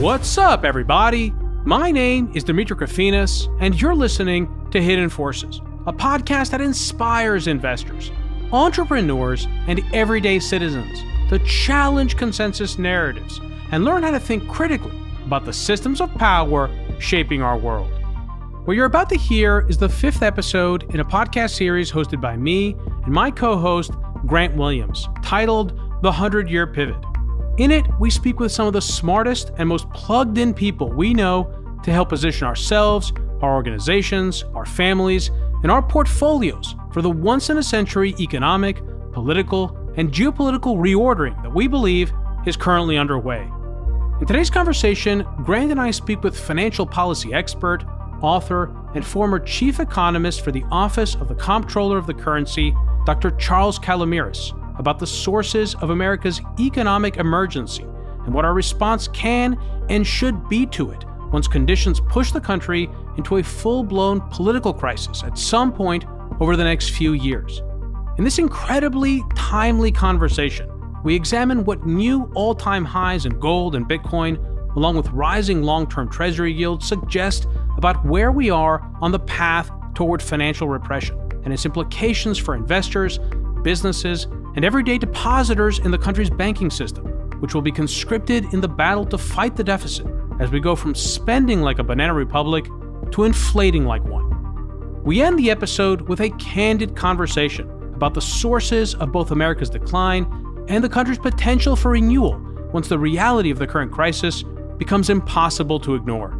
What's up, everybody? My name is Demetri Kofinas, and you're listening to Hidden Forces, a podcast that inspires investors, entrepreneurs, and everyday citizens to challenge consensus narratives and learn how to think critically about the systems of power shaping our world. What you're about to hear is the 5th episode in a podcast series hosted by me and my co-host, Grant Williams, titled The 100-Year Pivot. In it, we speak with some of the smartest and most plugged-in people we know to help position ourselves, our organizations, our families, and our portfolios for the once-in-a-century economic, political, and geopolitical reordering that we believe is currently underway. In today's conversation, Grant and I speak with financial policy expert, author, and former chief economist for the Office of the Comptroller of the Currency, Dr. Charles Calomiris, about the sources of America's economic emergency and what our response can and should be to it once conditions push the country into a full-blown political crisis at some point over the next few years. In this incredibly timely conversation, we examine what new all-time highs in gold and Bitcoin, along with rising long-term Treasury yields, suggest about where we are on the path toward financial repression and its implications for investors, businesses, and everyday depositors in the country's banking system, which will be conscripted in the battle to fight the deficit as we go from spending like a banana republic to inflating like one. We end the episode with a candid conversation about the sources of both America's decline and the country's potential for renewal once the reality of the current crisis becomes impossible to ignore.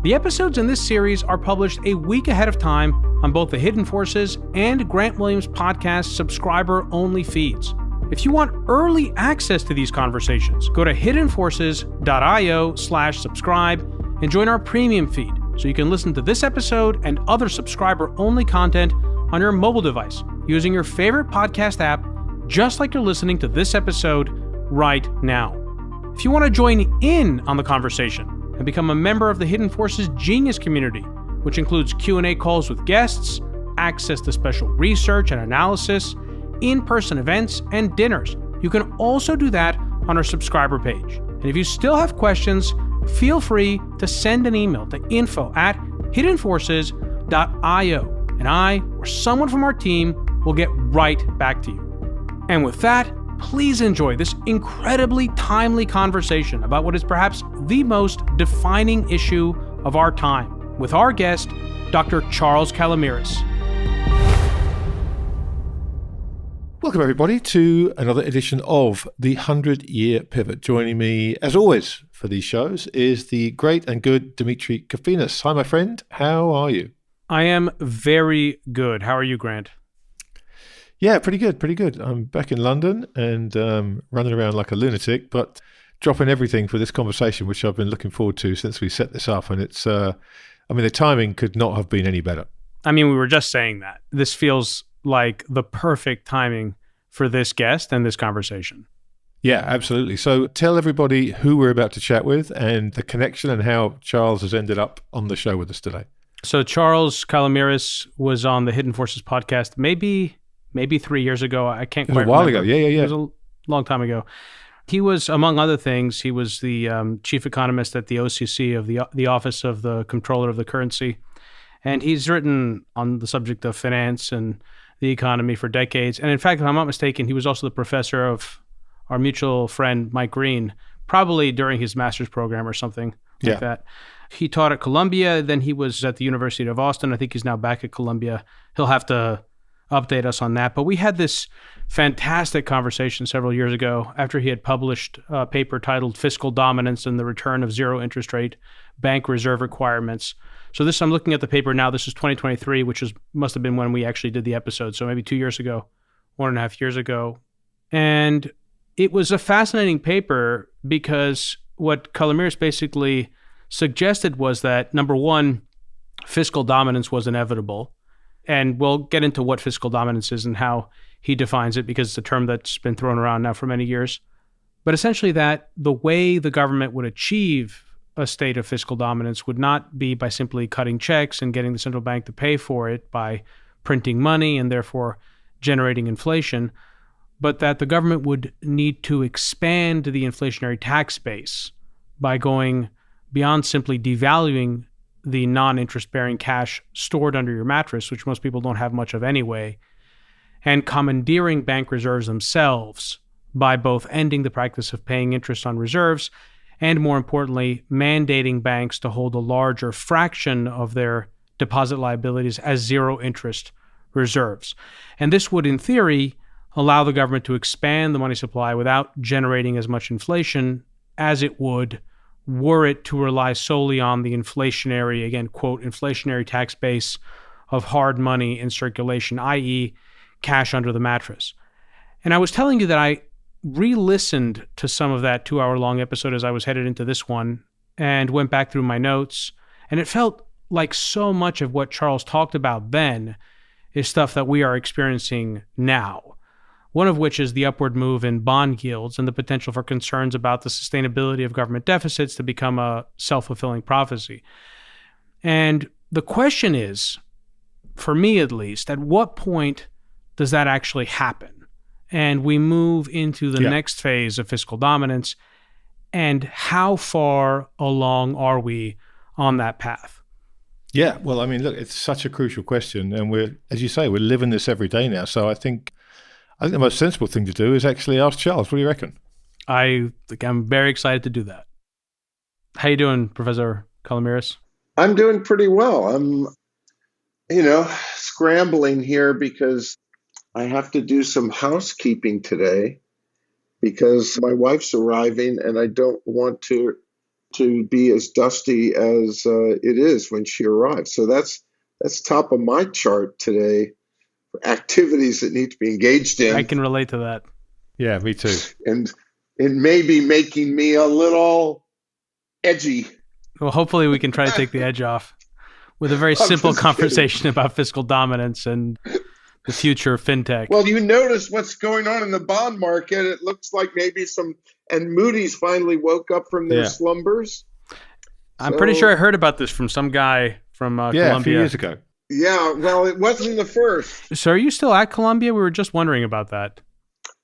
The episodes in this series are published a week ahead of time on both the Hidden Forces and Grant Williams podcast subscriber-only feeds. If you want early access to these conversations, go to hiddenforces.io/subscribe and join our premium feed so you can listen to this episode and other subscriber-only content on your mobile device using your favorite podcast app, just like you're listening to this episode right now. If you want to join in on the conversation and become a member of the Hidden Forces Genius community, which includes Q&A calls with guests, access to special research and analysis, in-person events, and dinners, you can also do that on our subscriber page. And if you still have questions, feel free to send an email to info@hiddenforces.io, and I or someone from our team will get right back to you. And with that, please enjoy this incredibly timely conversation about what is perhaps the most defining issue of our time, with our guest, Dr. Charles Calomiris. Welcome, everybody, to another edition of the 100-Year Pivot. Joining me, as always, for these shows is the great and good Demetri Kofinas. Hi, my friend. How are you? I am very good. How are you, Grant? Yeah, pretty good. I'm back in London and running around like a lunatic, but dropping everything for this conversation, which I've been looking forward to since we set this up. And it's, the timing could not have been any better. I mean, we were just saying that. This feels like the perfect timing for this guest and this conversation. Yeah, absolutely. So tell everybody who we're about to chat with and the connection and how Charles has ended up on the show with us today. So Charles Calomiris was on the Hidden Forces podcast maybe 3 years ago. I can't quite remember. It was a while ago. Yeah. It was a long time ago. He was, among other things, he was the chief economist at the OCC of the Office of the Comptroller of the Currency. And he's written on the subject of finance and the economy for decades. And in fact, if I'm not mistaken, he was also the professor of our mutual friend, Mike Green, probably during his master's program or something like that. He taught at Columbia. Then he was at the University of Austin. I think he's now back at Columbia. He'll have to update us on that. But we had this fantastic conversation several years ago after he had published a paper titled Fiscal Dominance and the Return of Zero Interest Rate Bank Reserve Requirements. So this, I'm looking at the paper now. This is 2023, which must have been when we actually did the episode. So maybe 2 years ago, 1.5 years ago. And it was a fascinating paper because what Calomiris basically suggested was that, number one, fiscal dominance was inevitable. And we'll get into what fiscal dominance is and how he defines it, because it's a term that's been thrown around now for many years. But essentially that the way the government would achieve a state of fiscal dominance would not be by simply cutting checks and getting the central bank to pay for it by printing money and therefore generating inflation, but that the government would need to expand the inflationary tax base by going beyond simply devaluing the non-interest-bearing cash stored under your mattress, which most people don't have much of anyway, and commandeering bank reserves themselves by both ending the practice of paying interest on reserves and, more importantly, mandating banks to hold a larger fraction of their deposit liabilities as zero-interest reserves. And this would, in theory, allow the government to expand the money supply without generating as much inflation as it would were it to rely solely on the inflationary, again, quote, inflationary tax base of hard money in circulation, i.e., cash under the mattress. And I was telling you that I re-listened to some of that 2-hour-long episode as I was headed into this one and went back through my notes, and it felt like so much of what Charles talked about then is stuff that we are experiencing now. One of which is the upward move in bond yields and the potential for concerns about the sustainability of government deficits to become a self-fulfilling prophecy. And the question is, for me at least, at what point does that actually happen? And we move into the next phase of fiscal dominance, and how far along are we on that path? Yeah, well, I mean, look, it's such a crucial question, and we're, as you say, we're living this every day now. So I think the most sensible thing to do is actually ask Charles. What do you reckon? I think I'm very excited to do that. How you doing, Professor Calomiris? I'm doing pretty well. I'm, scrambling here because I have to do some housekeeping today because my wife's arriving and I don't want to be as dusty as it is when she arrives. So that's top of my chart today. Activities that need to be engaged in. I can relate to that. Yeah, me too. And it may be making me a little edgy. Well, hopefully we can try to take the edge off with a very simple conversation about fiscal dominance and the future of FinTech. Well, you notice what's going on in the bond market. It looks like maybe and Moody's finally woke up from their slumbers. I'm pretty sure I heard about this from some guy from Columbia. A few years ago. Yeah, well, it wasn't the first. So are you still at Columbia? We were just wondering about that.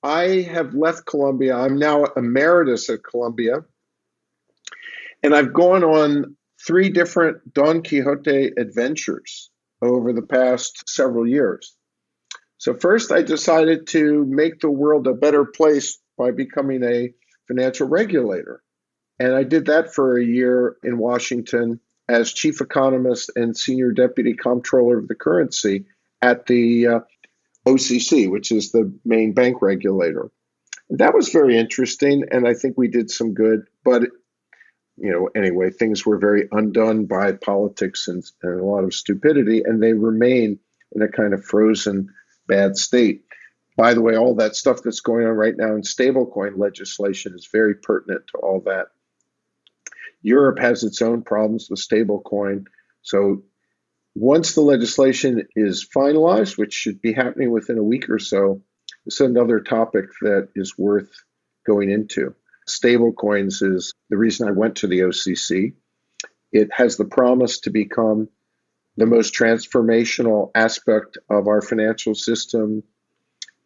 I have left Columbia. I'm now emeritus at Columbia. And I've gone on 3 different Don Quixote adventures over the past several years. So first, I decided to make the world a better place by becoming a financial regulator. And I did that for a year in Washington as chief economist and senior deputy comptroller of the currency at the OCC, which is the main bank regulator. And that was very interesting, and I think we did some good. But, anyway, things were very undone by politics and a lot of stupidity, and they remain in a kind of frozen bad state. By the way, all that stuff that's going on right now in stablecoin legislation is very pertinent to all that. Europe has its own problems with stablecoin. So once the legislation is finalized, which should be happening within a week or so, it's another topic that is worth going into. Stablecoins is the reason I went to the OCC. It has the promise to become the most transformational aspect of our financial system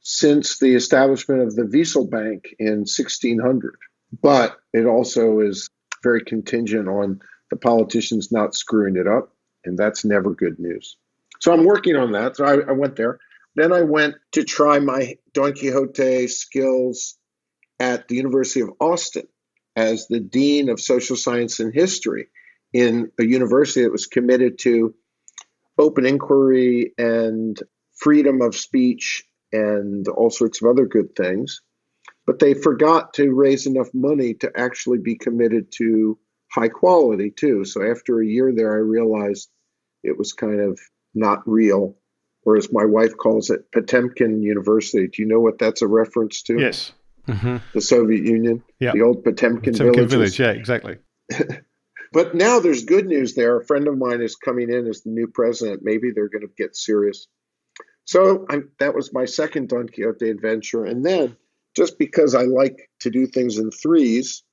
since the establishment of the Fiscal Bank in 1600. But it also is very contingent on the politicians not screwing it up, and that's never good news. So I'm working on that. So I went there. Then I went to try my Don Quixote skills at the University of Austin as the Dean of Social Science and History in a university that was committed to open inquiry and freedom of speech and all sorts of other good things. But they forgot to raise enough money to actually be committed to high quality too. So after a year there, I realized it was kind of not real, or as my wife calls it, Potemkin University. Do you know what that's a reference to? Yes. Mm-hmm. The Soviet Union, the old Potemkin village. Yeah, exactly. But now there's good news there. A friend of mine is coming in as the new president. Maybe they're going to get serious. So that was my second Don Quixote adventure. And then, just because I like to do things in threes,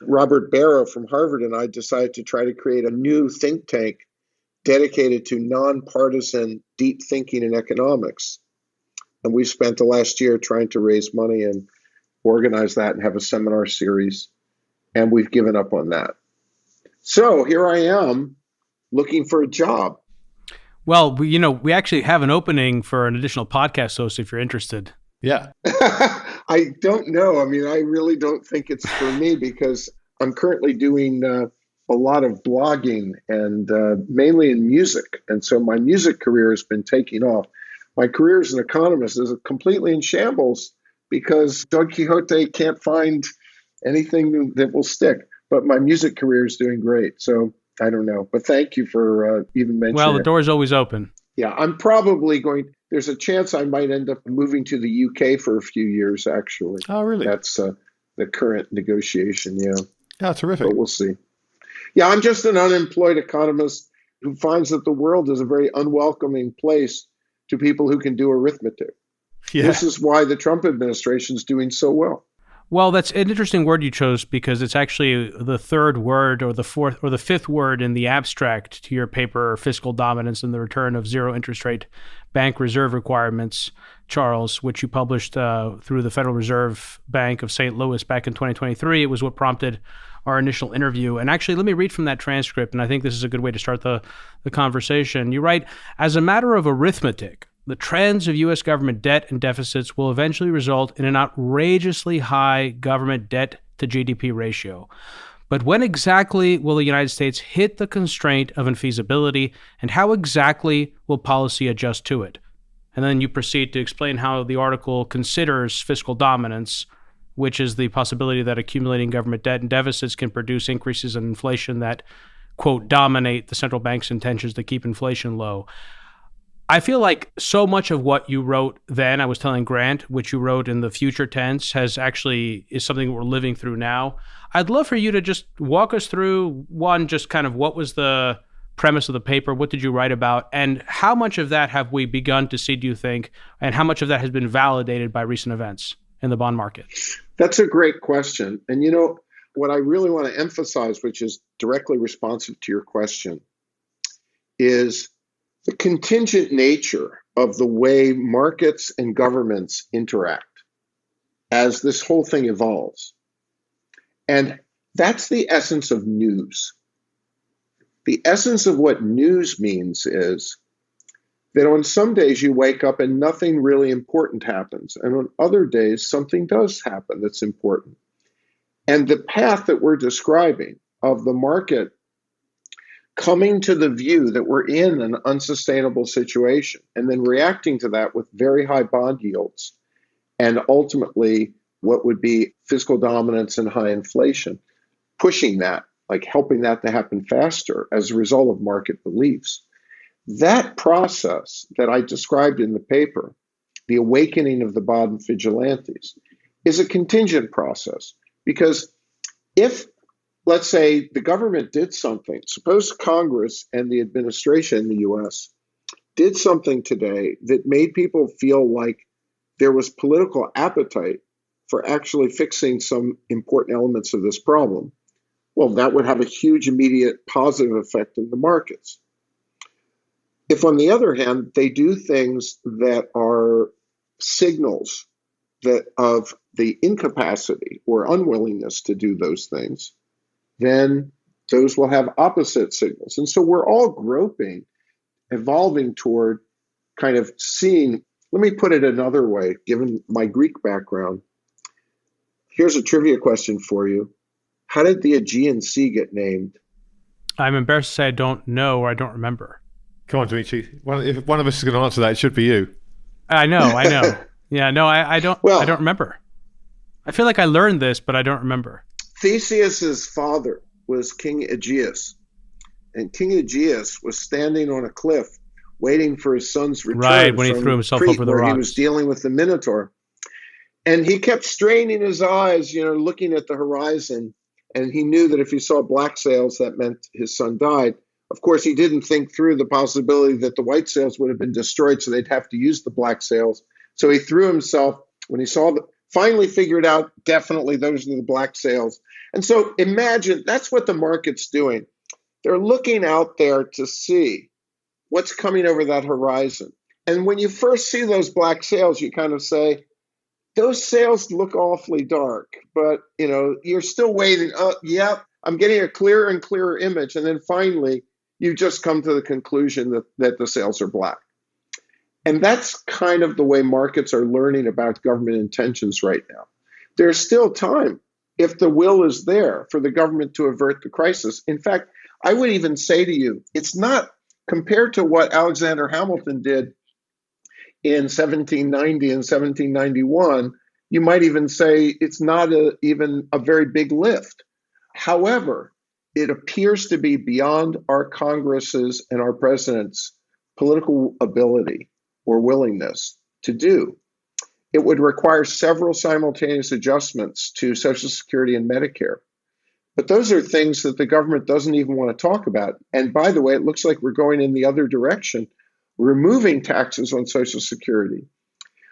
Robert Barrow from Harvard and I decided to try to create a new think tank dedicated to nonpartisan deep thinking in economics. And we spent the last year trying to raise money and organize that and have a seminar series. And we've given up on that. So here I am looking for a job. Well, we actually have an opening for an additional podcast host if you're interested. Yeah. I don't know. I mean, I really don't think it's for me because I'm currently doing a lot of blogging and mainly in music. And so my music career has been taking off. My career as an economist is completely in shambles because Don Quixote can't find anything that will stick. But my music career is doing great. So I don't know. But thank you for even mentioning Well, the door's always open. Yeah, I'm probably there's a chance I might end up moving to the UK for a few years, actually. Oh, really? That's the current negotiation, yeah. Oh, terrific. But we'll see. Yeah, I'm just an unemployed economist who finds that the world is a very unwelcoming place to people who can do arithmetic. Yeah. This is why the Trump administration is doing so well. Well, that's an interesting word you chose because it's actually the third word or the fourth or the fifth word in the abstract to your paper, Fiscal Dominance and the Return of Zero Interest Rate Bank Reserve Requirements, Charles, which you published through the Federal Reserve Bank of St. Louis back in 2023. It was what prompted our initial interview. And actually, let me read from that transcript, and I think this is a good way to start the conversation. You write, as a matter of arithmetic, the trends of U.S. government debt and deficits will eventually result in an outrageously high government debt to GDP ratio. But when exactly will the United States hit the constraint of infeasibility, and how exactly will policy adjust to it? And then you proceed to explain how the article considers fiscal dominance, which is the possibility that accumulating government debt and deficits can produce increases in inflation that, quote, dominate the central bank's intentions to keep inflation low. I feel like so much of what you wrote then, I was telling Grant, which you wrote in the future tense, is something we're living through now. I'd love for you to just walk us through, one, just kind of what was the premise of the paper, what did you write about, and how much of that have we begun to see, do you think, and how much of that has been validated by recent events in the bond market? That's a great question. And what I really want to emphasize, which is directly responsive to your question, is the contingent nature of the way markets and governments interact as this whole thing evolves. And that's the essence of news. The essence of what news means is that on some days you wake up and nothing really important happens. And on other days, something does happen that's important. And the path that we're describing of the market coming to the view that we're in an unsustainable situation and then reacting to that with very high bond yields and ultimately what would be fiscal dominance and high inflation, pushing that, like helping that to happen faster as a result of market beliefs. That process that I described in the paper, the awakening of the bond vigilantes, is a contingent process because if, let's say, the government did something, suppose Congress and the administration in the US did something today that made people feel like there was political appetite for actually fixing some important elements of this problem, well, that would have a huge immediate positive effect in the markets. If, on the other hand, they do things that are signals that of the incapacity or unwillingness to do those things, then those will have opposite signals. And so we're all groping, evolving toward kind of seeing, let me put it another way, given my Greek background. Here's a trivia question for you. How did the Aegean Sea get named? I'm embarrassed to say I don't know or I don't remember. Come on, Demetri. If one of us is going to answer that, it should be you. I know. Yeah, no, I don't remember. I feel like I learned this, but I don't remember. Theseus's father was King Aegeus, and King Aegeus was standing on a cliff waiting for his son's return. Right, when he threw himself Crete, over the where rocks. he was dealing with the Minotaur. And he kept straining his eyes, looking at the horizon, and he knew that if he saw black sails, that meant his son died. Of course, he didn't think through the possibility that the white sails would have been destroyed, so they'd have to use the black sails. So he threw himself when he finally figured out, definitely those are the black sails. And so imagine that's what the market's doing. They're looking out there to see what's coming over that horizon. And when you first see those black sails, you kind of say, those sales look awfully dark, but you're still waiting. Yep, I'm getting a clearer and clearer image. And then finally, you just come to the conclusion that the sales are black. And that's kind of the way markets are learning about government intentions right now. There's still time, if the will is there, for the government to avert the crisis. In fact, I would even say to you, it's not, compared to what Alexander Hamilton did in 1790 and 1791, you might even say it's not even a very big lift. However, it appears to be beyond our Congresses and our presidents' political ability or willingness to do. It would require several simultaneous adjustments to Social Security and Medicare. But those are things that the government doesn't even want to talk about. And by the way, it looks like we're going in the other direction, removing taxes on Social Security.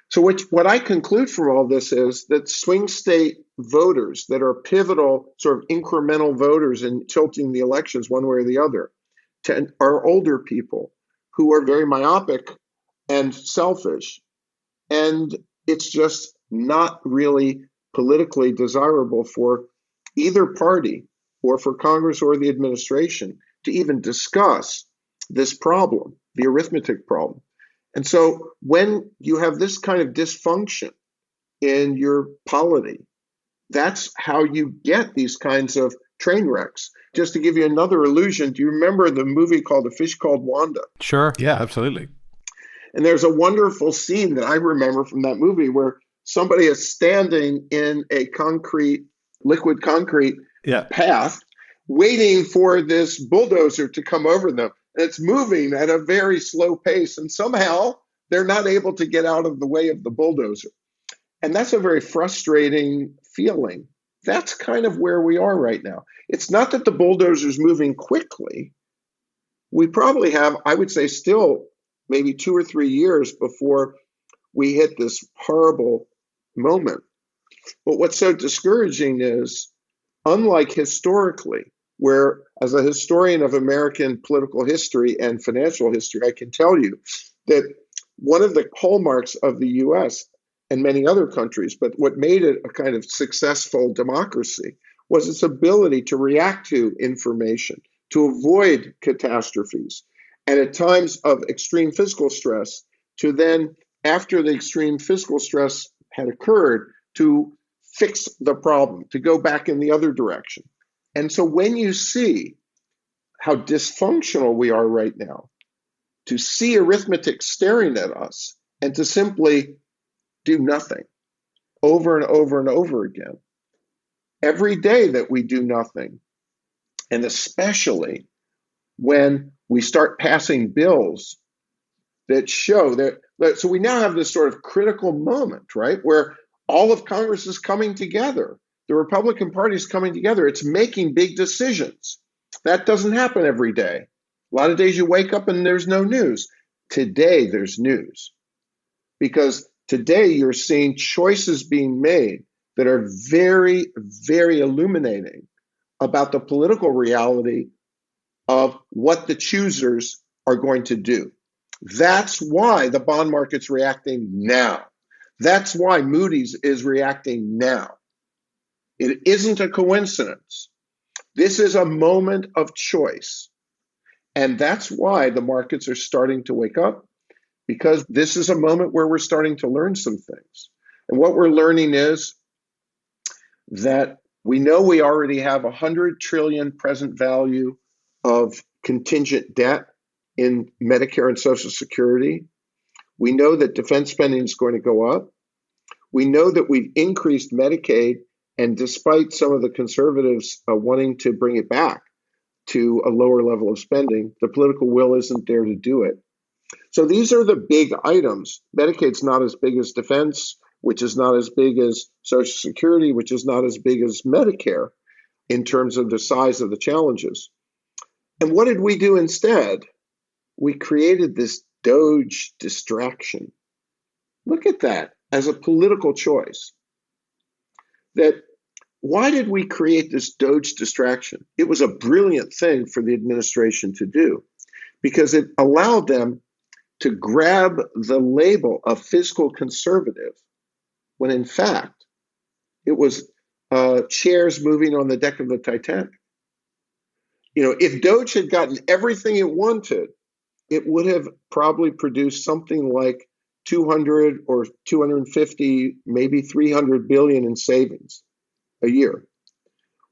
So what I conclude from all this is that swing state voters that are pivotal, sort of incremental voters in tilting the elections one way or the other, are older people who are very myopic and selfish. And it's just not really politically desirable for either party or for Congress or the administration to even discuss this problem, the arithmetic problem. And so when you have this kind of dysfunction in your polity, that's how you get these kinds of train wrecks. Just to give you another illusion, do you remember the movie called A Fish Called Wanda? Sure. Yeah, absolutely. And there's a wonderful scene that I remember from that movie where somebody is standing in a liquid concrete path, waiting for this bulldozer to come over them. And it's moving at a very slow pace. And somehow they're not able to get out of the way of the bulldozer. And that's a very frustrating feeling. That's kind of where we are right now. It's not that the bulldozer's moving quickly. We probably have, I would say, still maybe 2 or 3 years before we hit this horrible moment. But what's so discouraging is, unlike historically, where as a historian of American political history and financial history, I can tell you that one of the hallmarks of the US and many other countries, but what made it a kind of successful democracy, was its ability to react to information, to avoid catastrophes, and at times of extreme fiscal stress, to then, after the extreme fiscal stress had occurred, to fix the problem, to go back in the other direction. And so when you see how dysfunctional we are right now, to see arithmetic staring at us and to simply do nothing over and over and over again, every day that we do nothing, and especially when we start passing bills that show that, so we now have this sort of critical moment, right, where all of Congress is coming together. The Republican Party is coming together. It's making big decisions. That doesn't happen every day. A lot of days you wake up and there's no news. Today there's news, because today you're seeing choices being made that are very, very illuminating about the political reality of what the choosers are going to do. That's why the bond market's reacting now. That's why Moody's is reacting now. It isn't a coincidence. This is a moment of choice. And that's why the markets are starting to wake up, because this is a moment where we're starting to learn some things. And what we're learning is that we know we already have 100 trillion present value of contingent debt in Medicare and Social Security. We know that defense spending is going to go up. We know that we've increased Medicaid, and despite some of the conservatives wanting to bring it back to a lower level of spending, the political will isn't there to do it. So these are the big items. Medicaid's not as big as defense, which is not as big as Social Security, which is not as big as Medicare in terms of the size of the challenges. And what did we do instead? We created this Doge distraction. Look at that as a political choice. That why did we create this Doge distraction? It was a brilliant thing for the administration to do, because it allowed them to grab the label of fiscal conservative when in fact it was chairs moving on the deck of the Titanic. If Doge had gotten everything it wanted, it would have probably produced something like 200 or 250, maybe 300 billion in savings a year.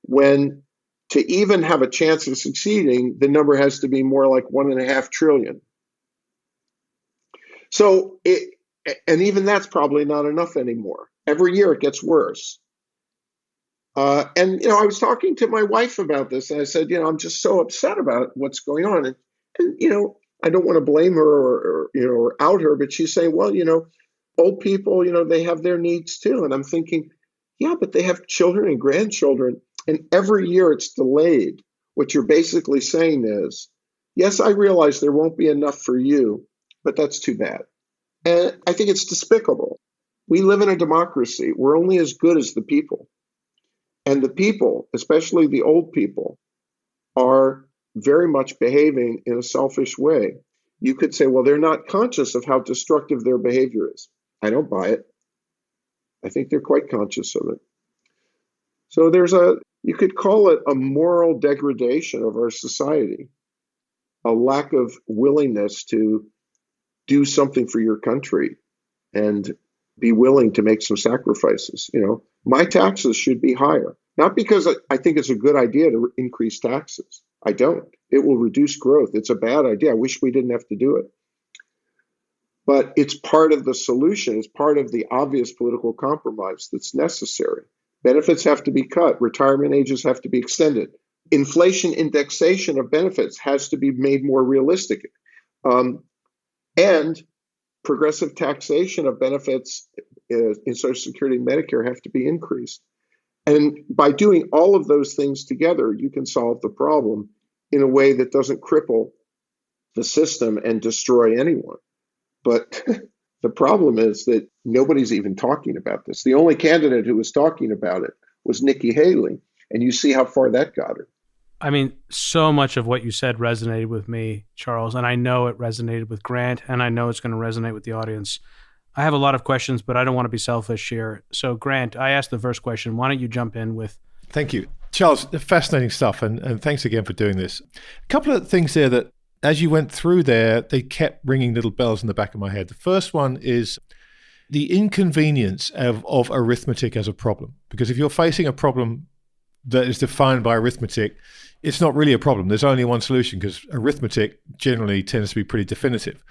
When to even have a chance of succeeding, the number has to be more like 1.5 trillion. So and even that's probably not enough anymore. Every year it gets worse. And I was talking to my wife about this, and I said, I'm just so upset about what's going on. And I don't want to blame her or out her, but she's saying, well, old people, they have their needs too. And I'm thinking, yeah, but they have children and grandchildren, and every year it's delayed. What you're basically saying is, yes, I realize there won't be enough for you, but that's too bad. And I think it's despicable. We live in a democracy. We're only as good as the people. And the people, especially the old people, are very much behaving in a selfish way. You could say, well, they're not conscious of how destructive their behavior is. I don't buy it. I think they're quite conscious of it. So you could call it a moral degradation of our society, a lack of willingness to do something for your country and be willing to make some sacrifices. My taxes should be higher, not because I think it's a good idea to increase taxes. I don't. It will reduce growth. It's a bad idea. I wish we didn't have to do it. But it's part of the solution. It's part of the obvious political compromise that's necessary. Benefits have to be cut. Retirement ages have to be extended. Inflation indexation of benefits has to be made more realistic. And progressive taxation of benefits in Social Security and Medicare have to be increased. And by doing all of those things together, you can solve the problem in a way that doesn't cripple the system and destroy anyone. But the problem is that nobody's even talking about this. The only candidate who was talking about it was Nikki Haley, and you see how far that got her. I mean, so much of what you said resonated with me, Charles, and I know it resonated with Grant, and I know it's going to resonate with the audience. I have a lot of questions, but I don't want to be selfish here. So, Grant, I asked the first question. Why don't you jump in with... Thank you. Charles, fascinating stuff, and thanks again for doing this. A couple of things there that, as you went through there, they kept ringing little bells in the back of my head. The first one is the inconvenience of arithmetic as a problem. Because if you're facing a problem that is defined by arithmetic, it's not really a problem. There's only one solution, because arithmetic generally tends to be pretty definitive.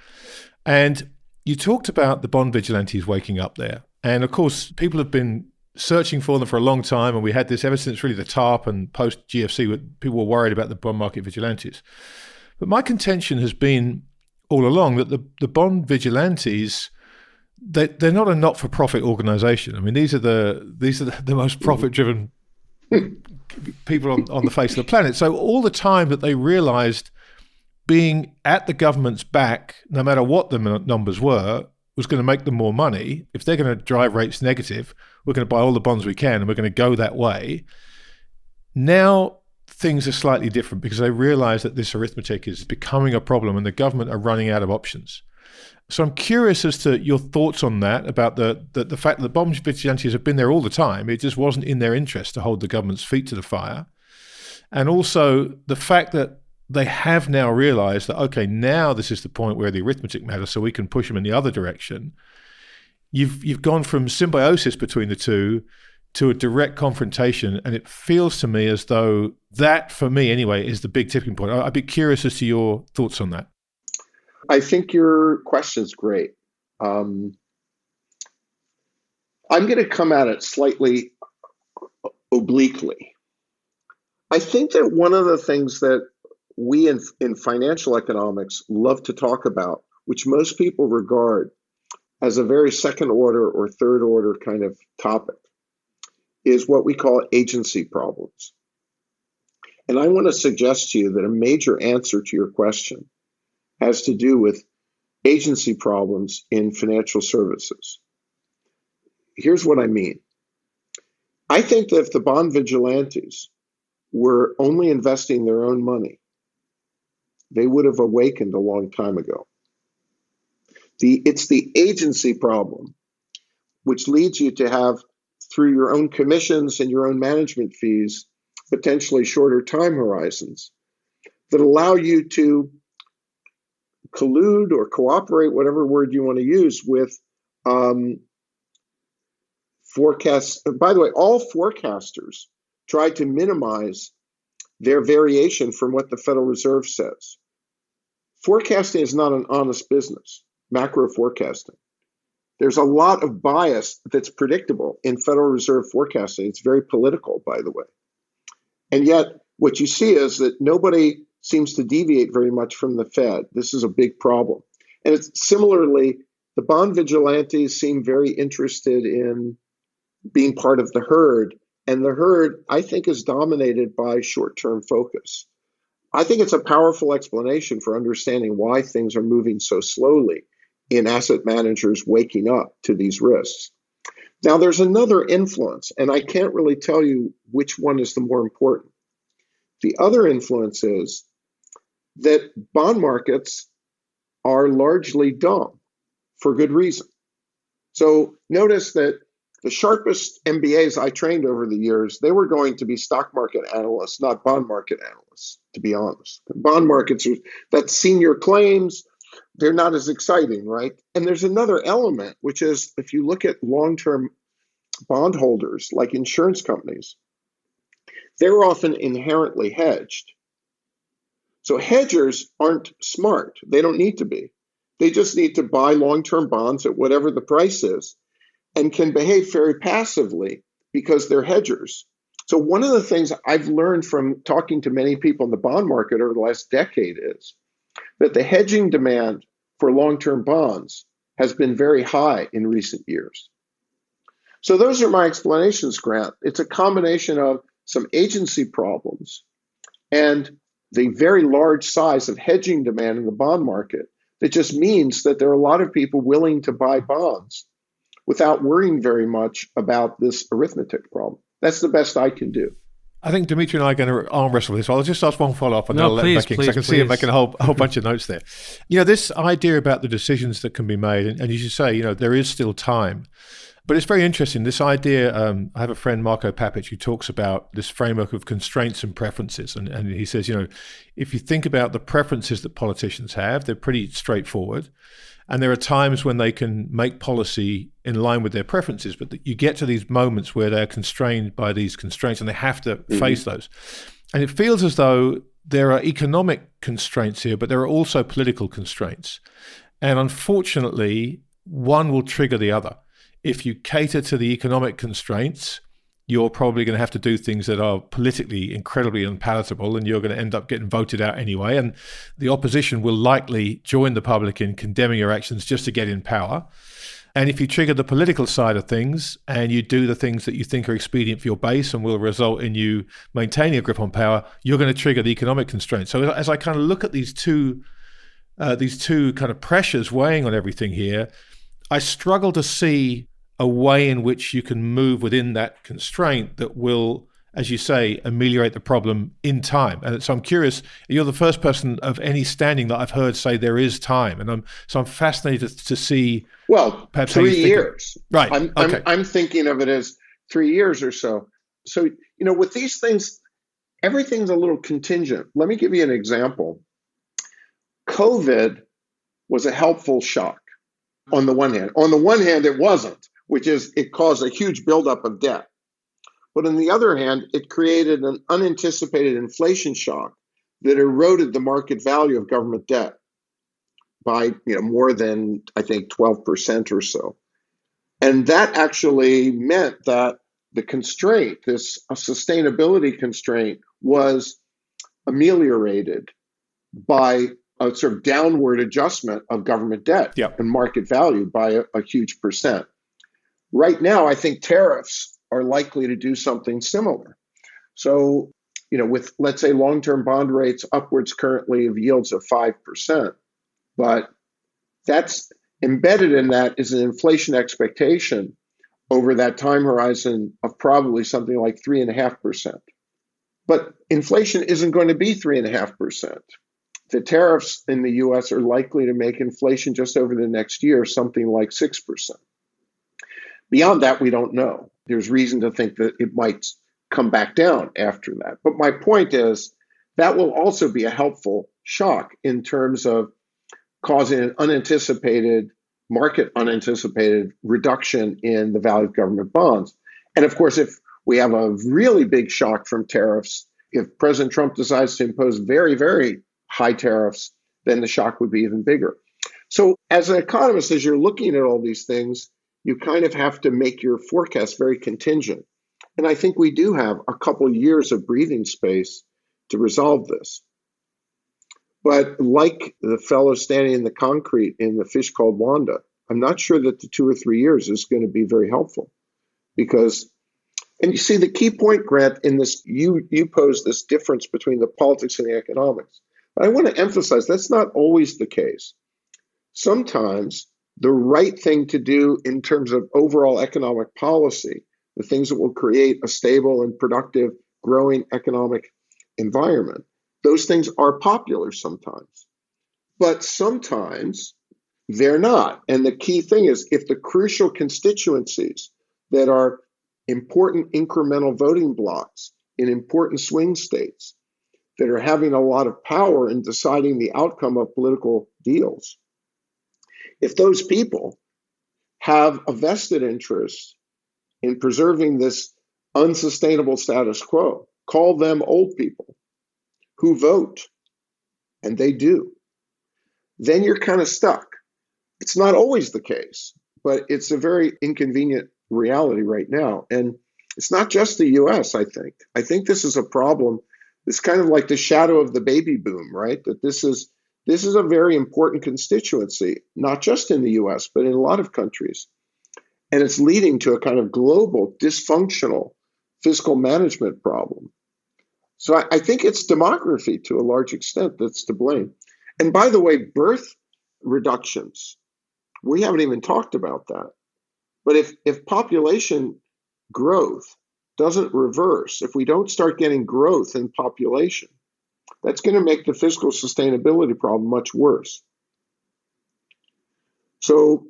And you talked about the bond vigilantes waking up there. And of course, people have been searching for them for a long time. And we had this ever since really the TARP and post GFC, people were worried about the bond market vigilantes. But my contention has been all along that the bond vigilantes, they're not a not-for-profit organization. I mean, these are the most profit-driven people on the face of the planet. So all the time that they realized being at the government's back, no matter what the numbers were, was going to make them more money. If they're going to drive rates negative, we're going to buy all the bonds we can and we're going to go that way. Now things are slightly different because they realize that this arithmetic is becoming a problem and the government are running out of options. So I'm curious as to your thoughts on that, about the fact that the bond vigilantes have been there all the time. It just wasn't in their interest to hold the government's feet to the fire. And also the fact that they have now realized that, okay, now this is the point where the arithmetic matters, so we can push them in the other direction. You've gone from symbiosis between the two to a direct confrontation, and it feels to me as though that, for me anyway, is the big tipping point. I'd be curious as to your thoughts on that. I think your question's great. I'm going to come at it slightly obliquely. I think that one of the things that we in financial economics love to talk about, which most people regard as a very second order or third order kind of topic, is what we call agency problems. And I want to suggest to you that a major answer to your question has to do with agency problems in financial services. Here's what I mean. I think that if the bond vigilantes were only investing their own money, they would have awakened a long time ago. It's the agency problem which leads you to have, through your own commissions and your own management fees, potentially shorter time horizons that allow you to collude or cooperate, whatever word you want to use, with forecasts. By the way, all forecasters try to minimize their variation from what the Federal Reserve says. Forecasting is not an honest business, macro forecasting. There's a lot of bias that's predictable in Federal Reserve forecasting. It's very political, by the way. And yet, what you see is that nobody seems to deviate very much from the Fed. This is a big problem. And it's similarly, the bond vigilantes seem very interested in being part of the herd. And the herd, I think, is dominated by short-term focus. I think it's a powerful explanation for understanding why things are moving so slowly in asset managers waking up to these risks. Now, there's another influence, and I can't really tell you which one is the more important. The other influence is that bond markets are largely dumb for good reason. So notice that the sharpest MBAs I trained over the years, they were going to be stock market analysts, not bond market analysts, to be honest. Bond markets, that's senior claims, they're not as exciting, right? And there's another element, which is if you look at long-term bondholders, like insurance companies, they're often inherently hedged. So hedgers aren't smart. They don't need to be. They just need to buy long-term bonds at whatever the price is and can behave very passively because they're hedgers. So one of the things I've learned from talking to many people in the bond market over the last decade is that the hedging demand for long-term bonds has been very high in recent years. So those are my explanations, Grant. It's a combination of some agency problems and the very large size of hedging demand in the bond market that just means that there are a lot of people willing to buy bonds without worrying very much about this arithmetic problem. That's the best I can do. I think Demetri and I are going to arm wrestle with this. I'll just ask one follow-up and then I'll let him back in because I can see him making a whole bunch of notes there. You know, this idea about the decisions that can be made, and as you say, you know, there is still time. But it's very interesting, this idea, I have a friend, Marco Papic, who talks about this framework of constraints and preferences. And he says, you know, if you think about the preferences that politicians have, they're pretty straightforward. And there are times when they can make policy in line with their preferences, but you get to these moments where they're constrained by these constraints and they have to face those. And it feels as though there are economic constraints here, but there are also political constraints. And unfortunately, one will trigger the other. If you cater to the economic constraints, you're probably going to have to do things that are politically incredibly unpalatable, and you're going to end up getting voted out anyway. And the opposition will likely join the public in condemning your actions just to get in power. And if you trigger the political side of things and you do the things that you think are expedient for your base and will result in you maintaining a grip on power, you're going to trigger the economic constraints. So as I kind of look at these two kind of pressures weighing on everything here, I struggle to see a way in which you can move within that constraint that will, as you say, ameliorate the problem in time. And so I'm curious, you're the first person of any standing that I've heard say there is time. And I'm fascinated to see. Well, perhaps 3 years. Right. I'm thinking of it as 3 years or so. So, you know, with these things, everything's a little contingent. Let me give you an example. COVID was a helpful shock on the one hand. On the one hand, it wasn't, which is it caused a huge buildup of debt. But on the other hand, it created an unanticipated inflation shock that eroded the market value of government debt by more than, I think, 12% or so. And that actually meant that the constraint, this sustainability constraint, was ameliorated by a sort of downward adjustment of government debt and market value by a huge percent. Right now, I think tariffs are likely to do something similar. So, with, let's say, long-term bond rates upwards currently of yields of 5%, but that's embedded in that is an inflation expectation over that time horizon of probably something like 3.5%. But inflation isn't going to be 3.5%. The tariffs in the US are likely to make inflation just over the next year something like 6%. Beyond that, we don't know. There's reason to think that it might come back down after that. But my point is that will also be a helpful shock in terms of causing an market unanticipated reduction in the value of government bonds. And of course, if we have a really big shock from tariffs, if President Trump decides to impose very, very high tariffs, then the shock would be even bigger. So as an economist, as you're looking at all these things, you kind of have to make your forecast very contingent. And I think we do have a couple years of breathing space to resolve this. But like the fellow standing in the concrete in the fish called Wanda, I'm not sure that the 2 or 3 years is going to be very helpful. Because, and you see the key point, Grant, in this, you pose this difference between the politics and the economics. But I want to emphasize that's not always the case. Sometimes the right thing to do in terms of overall economic policy, the things that will create a stable and productive, growing economic environment, those things are popular sometimes. But sometimes they're not. And the key thing is if the crucial constituencies that are important incremental voting blocks in important swing states that are having a lot of power in deciding the outcome of political deals, if those people have a vested interest in preserving this unsustainable status quo, call them old people who vote, and they do, then you're kind of stuck. It's not always the case, but it's a very inconvenient reality right now. And it's not just the US, I think. I think this is a problem. It's kind of like the shadow of the baby boom, right? That this is a very important constituency, not just in the US, but in a lot of countries. And it's leading to a kind of global dysfunctional fiscal management problem. So I think it's demography to a large extent that's to blame. And by the way, birth reductions, we haven't even talked about that. But if population growth doesn't reverse, if we don't start getting growth in population, that's going to make the fiscal sustainability problem much worse. So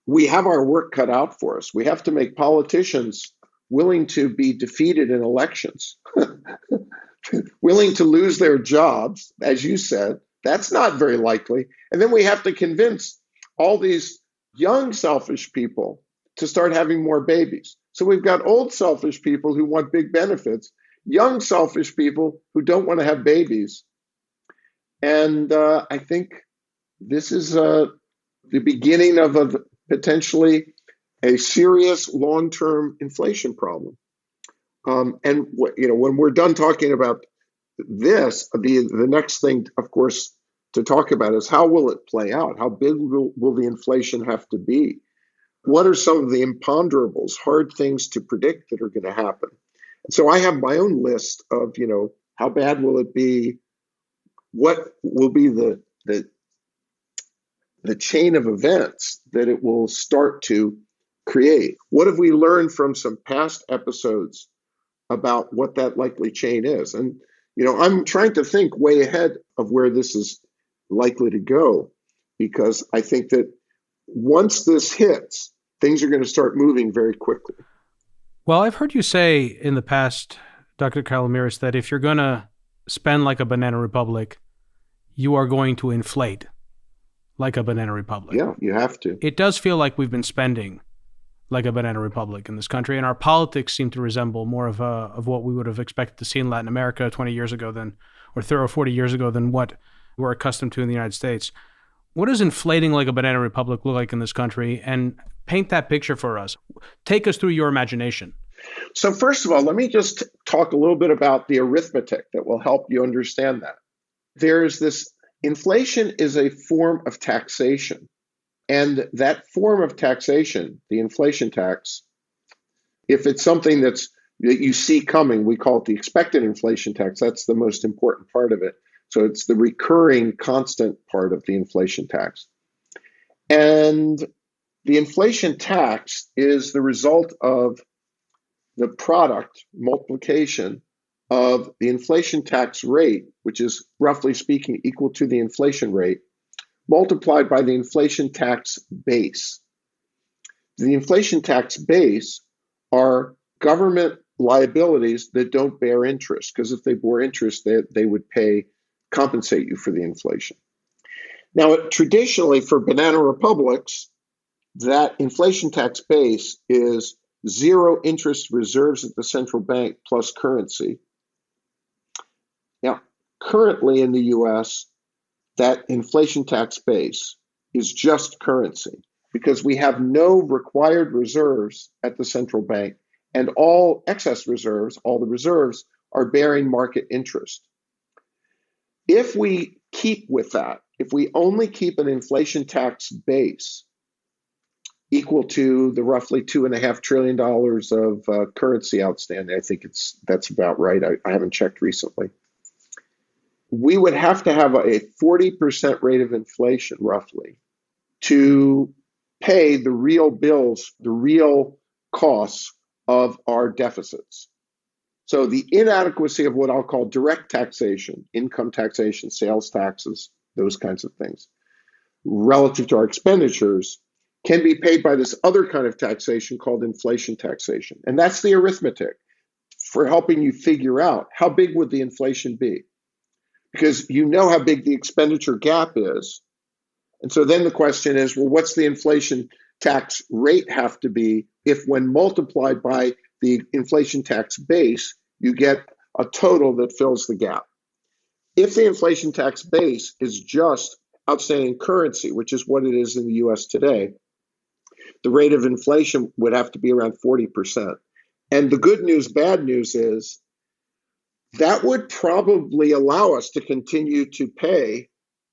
we have our work cut out for us. We have to make politicians willing to be defeated in elections, willing to lose their jobs, as you said. That's not very likely. And then we have to convince all these young selfish people to start having more babies. So we've got old selfish people who want big benefits, young selfish people who don't want to have babies. And I think this is the beginning of potentially a serious long-term inflation problem. And when we're done talking about this, the next thing, of course, to talk about is how will it play out? How big will the inflation have to be? What are some of the imponderables, hard things to predict that are going to happen? And so I have my own list of, how bad will it be? What will be the chain of events that it will start to create? What have we learned from some past episodes about what that likely chain is? And, I'm trying to think way ahead of where this is likely to go, because I think that once this hits, things are going to start moving very quickly. Well, I've heard you say in the past, Dr. Calomiris, that if you're going to spend like a banana republic, you are going to inflate like a banana republic. Yeah, you have to. It does feel like we've been spending like a banana republic in this country, and our politics seem to resemble more of what we would have expected to see in Latin America 20 years ago or 30 or 40 years ago than what we're accustomed to in the United States. What does inflating like a banana republic look like in this country? And paint that picture for us. Take us through your imagination. So first of all, let me just talk a little bit about the arithmetic that will help you understand that. There's this inflation is a form of taxation. And that form of taxation, the inflation tax, if it's something that you see coming, we call it the expected inflation tax. That's the most important part of it. So it's the recurring constant part of the inflation tax. And the inflation tax is the result of the product multiplication of the inflation tax rate, which is roughly speaking equal to the inflation rate, multiplied by the inflation tax base. The inflation tax base are government liabilities that don't bear interest, because if they bore interest, they would compensate you for the inflation. Now, traditionally for banana republics, that inflation tax base is zero interest reserves at the central bank plus currency. Now, currently in the US, that inflation tax base is just currency, because we have no required reserves at the central bank, and all excess reserves, all the reserves, are bearing market interest. If we keep with that, if we only keep an inflation tax base equal to the roughly $2.5 trillion of currency outstanding, I think that's about right. I haven't checked recently. We would have to have a 40% rate of inflation, roughly, to pay the real bills, the real costs of our deficits. So the inadequacy of what I'll call direct taxation, income taxation, sales taxes, those kinds of things, relative to our expenditures, can be paid by this other kind of taxation called inflation taxation. And that's the arithmetic for helping you figure out how big would the inflation be. Because you know how big the expenditure gap is. And so then the question is, well, what's the inflation tax rate have to be if, when multiplied by the inflation tax base, you get a total that fills the gap? If the inflation tax base is just outstanding currency, which is what it is in the US today, the rate of inflation would have to be around 40%. And the good news, bad news is that would probably allow us to continue to pay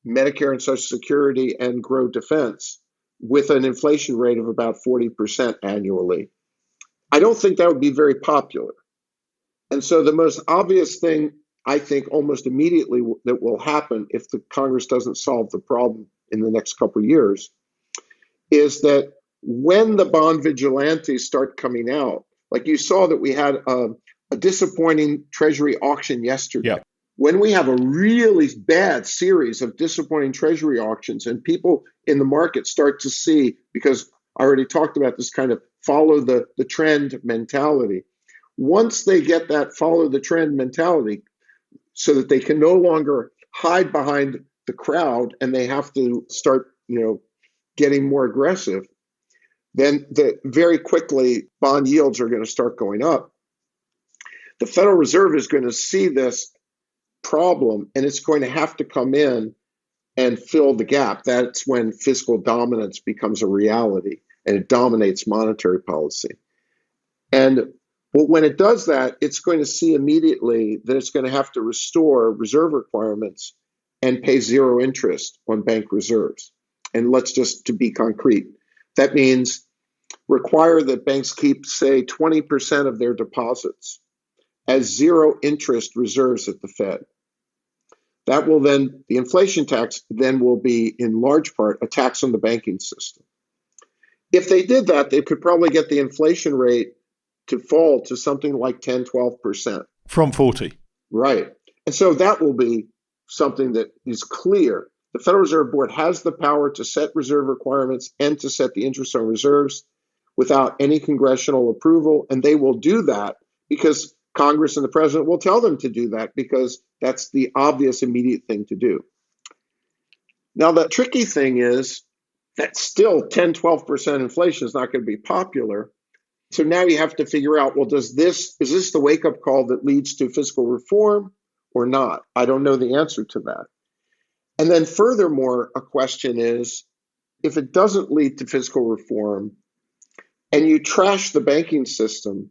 Medicare and Social Security and grow defense with an inflation rate of about 40% annually. I don't think that would be very popular. And so the most obvious thing, I think, almost immediately that will happen if the Congress doesn't solve the problem in the next couple of years is that when the bond vigilantes start coming out, like you saw that we had a disappointing Treasury auction yesterday. Yeah. When we have a really bad series of disappointing Treasury auctions and people in the market start to see, because I already talked about this kind of follow the trend mentality, once they get that follow the trend mentality so that they can no longer hide behind the crowd and they have to start, getting more aggressive, then very quickly bond yields are going to start going up. The Federal Reserve is going to see this problem and it's going to have to come in and fill the gap. That's when fiscal dominance becomes a reality and it dominates monetary policy. And when it does that, it's going to see immediately that it's going to have to restore reserve requirements and pay zero interest on bank reserves. And let's just, to be concrete, that means require that banks keep, say, 20% of their deposits as zero interest reserves at the Fed. That will then, the inflation tax then will be in large part a tax on the banking system. If they did that, they could probably get the inflation rate to fall to something like 10, 12%. From 40. Right. And so that will be something that is clear. The Federal Reserve Board has the power to set reserve requirements and to set the interest on reserves without any congressional approval. And they will do that because Congress and the president will tell them to do that, because that's the obvious immediate thing to do. Now, the tricky thing is that still 10, 12% inflation is not going to be popular. So now you have to figure out, well, is this the wake-up call that leads to fiscal reform or not? I don't know the answer to that. And then furthermore, a question is, if it doesn't lead to fiscal reform and you trash the banking system,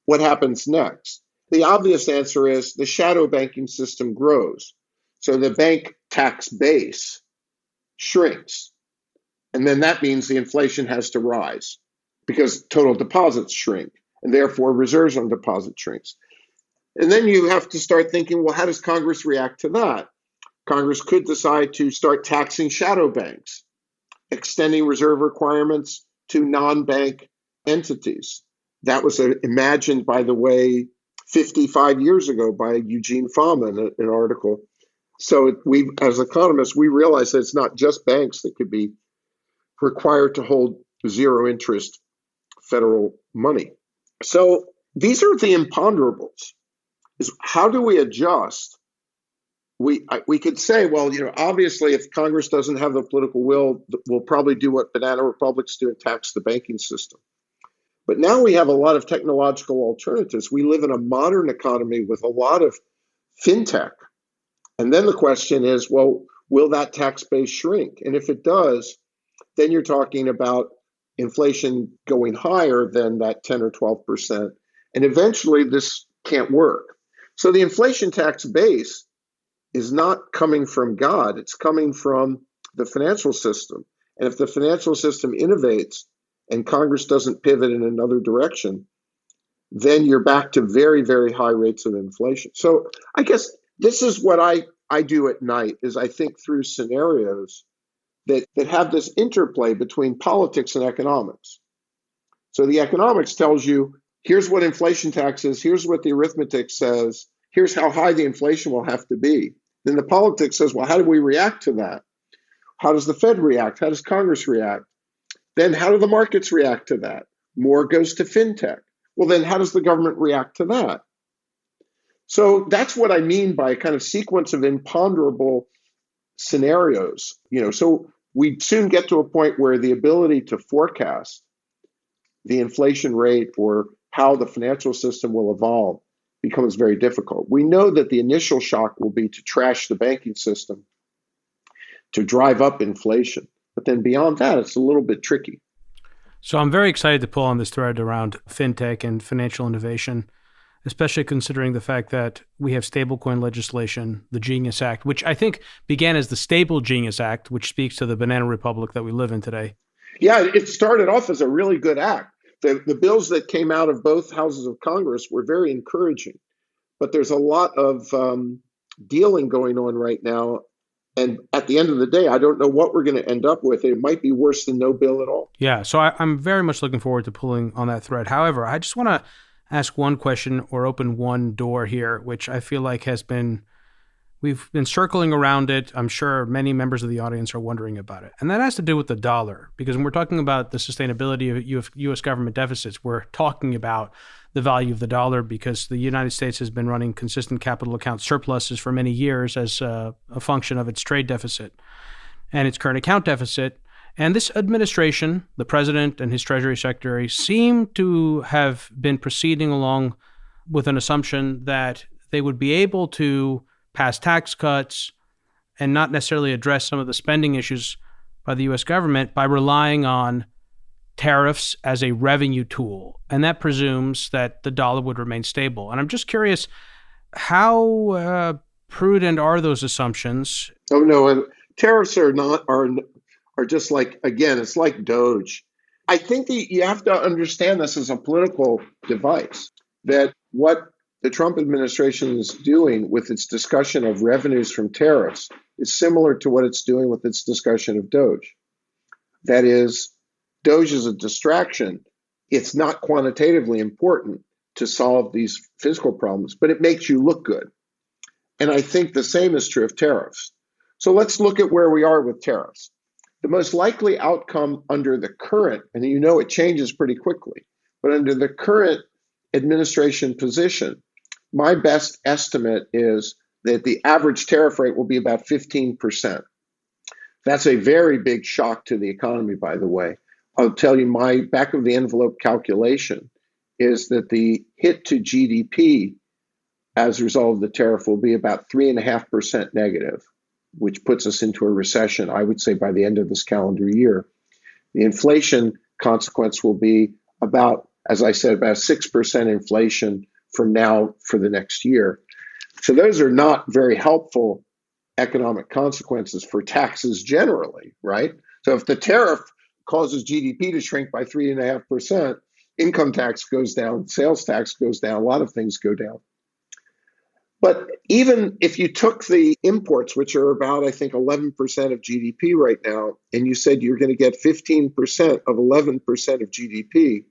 what happens next? The obvious answer is the shadow banking system grows. So the bank tax base shrinks. And then that means the inflation has to rise because total deposits shrink, and therefore reserves on deposit shrinks. And then you have to start thinking, well, how does Congress react to that? Congress could decide to start taxing shadow banks, extending reserve requirements to non-bank entities. That was imagined, by the way, 55 years ago by Eugene Fama in an article. So we, as economists, we realize that it's not just banks that could be required to hold zero interest federal money. So these are the imponderables. Is how do we adjust? We could say, well, obviously, if Congress doesn't have the political will, we'll probably do what banana republics do and tax the banking system. But now we have a lot of technological alternatives. We live in a modern economy with a lot of FinTech. And then the question is, well, will that tax base shrink? And if it does, then you're talking about inflation going higher than that 10 or 12%. And eventually this can't work. So the inflation tax base is not coming from God. It's coming from the financial system. And if the financial system innovates and Congress doesn't pivot in another direction, then you're back to very, very high rates of inflation. So I guess this is what I do at night, is I think through scenarios that have this interplay between politics and economics. So the economics tells you, here's what inflation tax is, here's what the arithmetic says, here's how high the inflation will have to be. Then the politics says, well, how do we react to that? How does the Fed react? How does Congress react? Then how do the markets react to that? More goes to FinTech. Well, then how does the government react to that? So that's what I mean by a kind of sequence of imponderable scenarios. So we soon get to a point where the ability to forecast the inflation rate or how the financial system will evolve becomes very difficult. We know that the initial shock will be to trash the banking system, to drive up inflation. But then beyond that, it's a little bit tricky. So I'm very excited to pull on this thread around fintech and financial innovation, especially considering the fact that we have stablecoin legislation, the Genius Act, which I think began as the Stable Genius Act, which speaks to the banana republic that we live in today. Yeah, it started off as a really good act. The bills that came out of both houses of Congress were very encouraging. But there's a lot of dealing going on right now. And at the end of the day, I don't know what we're going to end up with. It might be worse than no bill at all. Yeah, so I'm very much looking forward to pulling on that thread. However, I just want to ask one question or open one door here, which I feel like we've been circling around it. I'm sure many members of the audience are wondering about it. And that has to do with the dollar, because when we're talking about the sustainability of U.S. government deficits, we're talking about the value of the dollar, because the United States has been running consistent capital account surpluses for many years as a function of its trade deficit and its current account deficit. And this administration, the president and his Treasury secretary, seem to have been proceeding along with an assumption that they would be able to pass tax cuts and not necessarily address some of the spending issues by the U.S. government by relying on tariffs as a revenue tool. And that presumes that the dollar would remain stable. And I'm just curious, how prudent are those assumptions? Oh, no. Tariffs are just like, again, it's like Doge. I think that you have to understand this as a political device, that what the Trump administration is doing with its discussion of revenues from tariffs is similar to what it's doing with its discussion of Doge. That is, Doge is a distraction. It's not quantitatively important to solve these fiscal problems, but it makes you look good. And I think the same is true of tariffs. So let's look at where we are with tariffs. The most likely outcome under the current, and it changes pretty quickly, but under the current administration position, my best estimate is that the average tariff rate will be about 15%. That's a very big shock to the economy, by the way. I'll tell you, my back of the envelope calculation is that the hit to GDP as a result of the tariff will be about 3.5% negative, which puts us into a recession, I would say, by the end of this calendar year. The inflation consequence will be about, as I said, about 6% inflation from now for the next year. So those are not very helpful economic consequences for taxes generally, right? So if the tariff causes GDP to shrink by 3.5%, income tax goes down, sales tax goes down, a lot of things go down. But even if you took the imports, which are about, I think, 11% of GDP right now, and you said you're going to get 15% of 11% of GDP,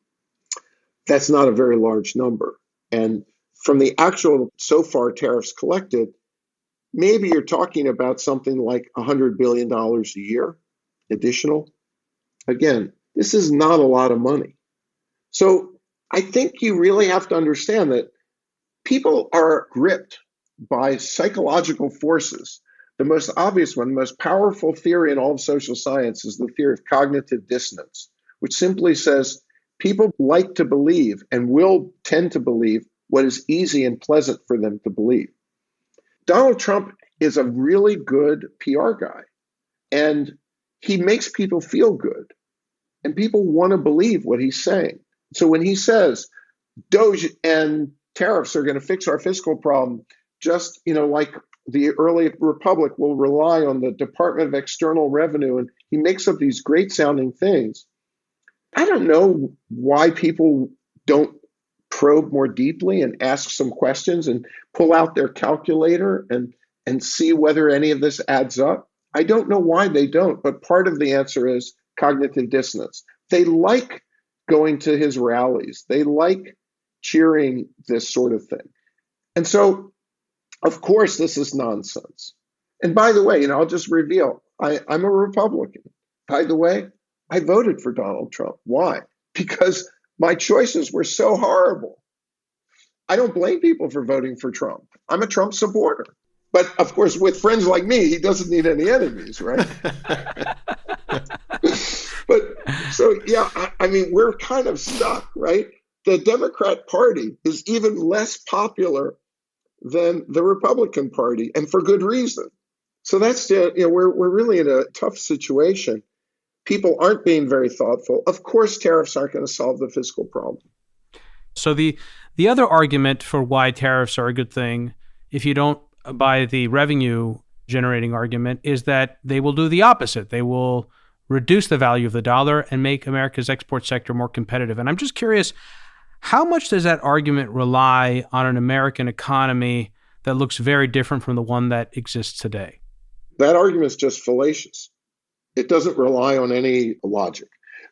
that's not a very large number. And from the actual so far tariffs collected, maybe you're talking about something like $100 billion a year additional. Again, this is not a lot of money. So I think you really have to understand that people are gripped by psychological forces. The most obvious one, the most powerful theory in all of social science is the theory of cognitive dissonance, which simply says people like to believe and will tend to believe what is easy and pleasant for them to believe. Donald Trump is a really good PR guy, and he makes people feel good, and people want to believe what he's saying. So when he says Doge and tariffs are going to fix our fiscal problem, just like the early republic will rely on the Department of External Revenue, and he makes up these great sounding things. I don't know why people don't probe more deeply and ask some questions and pull out their calculator and see whether any of this adds up. I don't know why they don't, but part of the answer is cognitive dissonance. They like going to his rallies. They like cheering this sort of thing. And so, of course, this is nonsense. And by the way, I'll just reveal, I'm a Republican. By the way, I voted for Donald Trump. Why? Because my choices were so horrible. I don't blame people for voting for Trump. I'm a Trump supporter. But of course, with friends like me, he doesn't need any enemies, right? But so, yeah, I mean, we're kind of stuck, right? The Democrat Party is even less popular than the Republican Party, and for good reason. So that's, we're really in a tough situation. People aren't being very thoughtful. Of course, tariffs aren't going to solve the fiscal problem. So the other argument for why tariffs are a good thing, if you don't buy the revenue generating argument, is that they will do the opposite. They will reduce the value of the dollar and make America's export sector more competitive. And I'm just curious, how much does that argument rely on an American economy that looks very different from the one that exists today? That argument is just fallacious. It doesn't rely on any logic.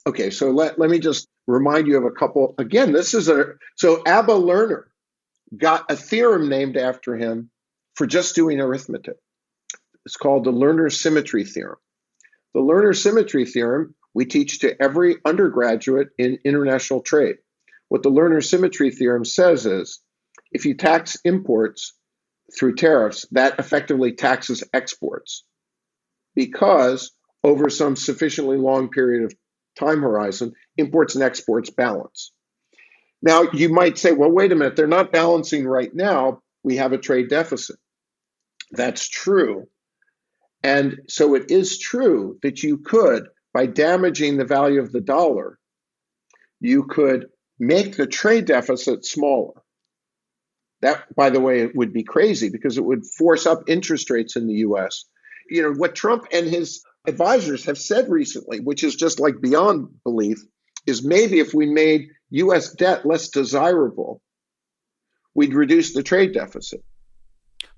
Okay, so let me just remind you of a couple. Again, so Abba Lerner got a theorem named after him for just doing arithmetic. It's called the Lerner symmetry theorem. The Lerner symmetry theorem we teach to every undergraduate in international trade. What the Lerner symmetry theorem says is, if you tax imports through tariffs, that effectively taxes exports, because over some sufficiently long period of time horizon, imports and exports balance. Now, you might say, well, wait a minute, they're not balancing right now. We have a trade deficit. That's true. And so it is true that you could, by damaging the value of the dollar, you could make the trade deficit smaller. That, by the way, it would be crazy because it would force up interest rates in the US. What Trump and his advisors have said recently, which is just like beyond belief, is maybe if we made US debt less desirable, we'd reduce the trade deficit.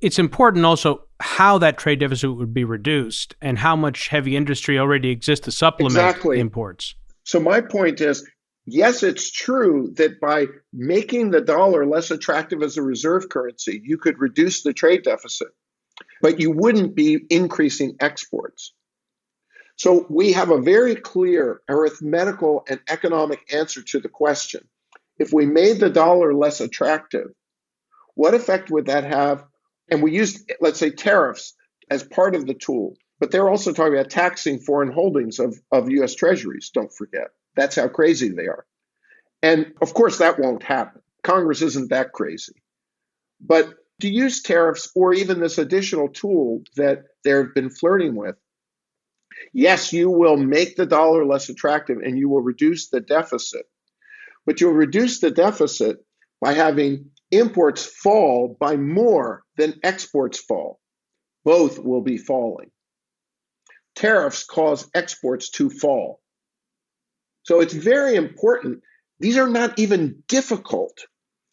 It's important also how that trade deficit would be reduced and how much heavy industry already exists to supplement imports. So my point is, yes, it's true that by making the dollar less attractive as a reserve currency, you could reduce the trade deficit, but you wouldn't be increasing exports. So we have a very clear arithmetical and economic answer to the question. If we made the dollar less attractive, what effect would that have? And we used, let's say, tariffs as part of the tool, but they're also talking about taxing foreign holdings of US treasuries, don't forget. That's how crazy they are. And of course, that won't happen. Congress isn't that crazy. But to use tariffs or even this additional tool that they've been flirting with, yes, you will make the dollar less attractive and you will reduce the deficit. But you'll reduce the deficit by having imports fall by more than exports fall. Both will be falling. Tariffs cause exports to fall. So it's very important. These are not even difficult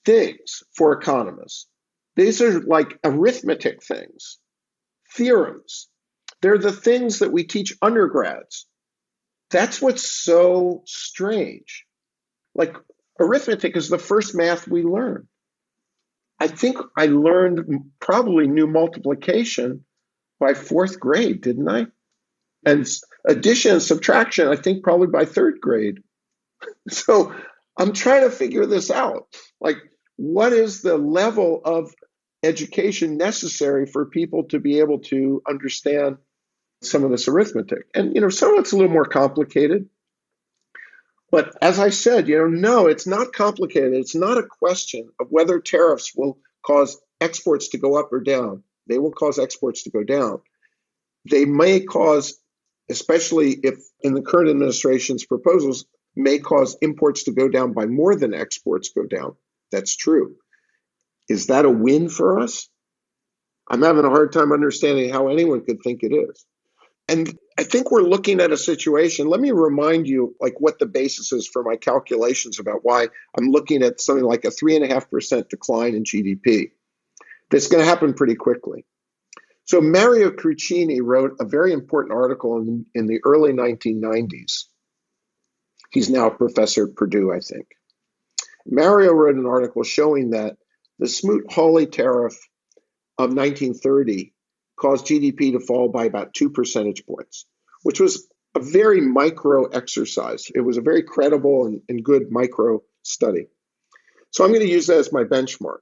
things for economists. These are like arithmetic things, theorems. They're the things that we teach undergrads. That's what's so strange. Like arithmetic is the first math we learn. I think I learned probably new multiplication by fourth grade, didn't I? And addition and subtraction, I think probably by third grade. So I'm trying to figure this out. Like, what is the level of education necessary for people to be able to understand some of this arithmetic? And, some of it's a little more complicated. But as I said, no, it's not complicated. It's not a question of whether tariffs will cause exports to go up or down. They will cause exports to go down. They may cause, especially if in the current administration's proposals, may cause imports to go down by more than exports go down. That's true. Is that a win for us? I'm having a hard time understanding how anyone could think it is. And I think we're looking at a situation. Let me remind you what the basis is for my calculations about why I'm looking at something like a 3.5% decline in GDP. That's going to happen pretty quickly. So Mario Crucini wrote a very important article in the early 1990s. He's now a professor at Purdue, I think. Mario wrote an article showing that the Smoot-Hawley tariff of 1930 caused GDP to fall by about 2 percentage points, which was a very micro exercise. It was a very credible and good micro study. So I'm going to use that as my benchmark.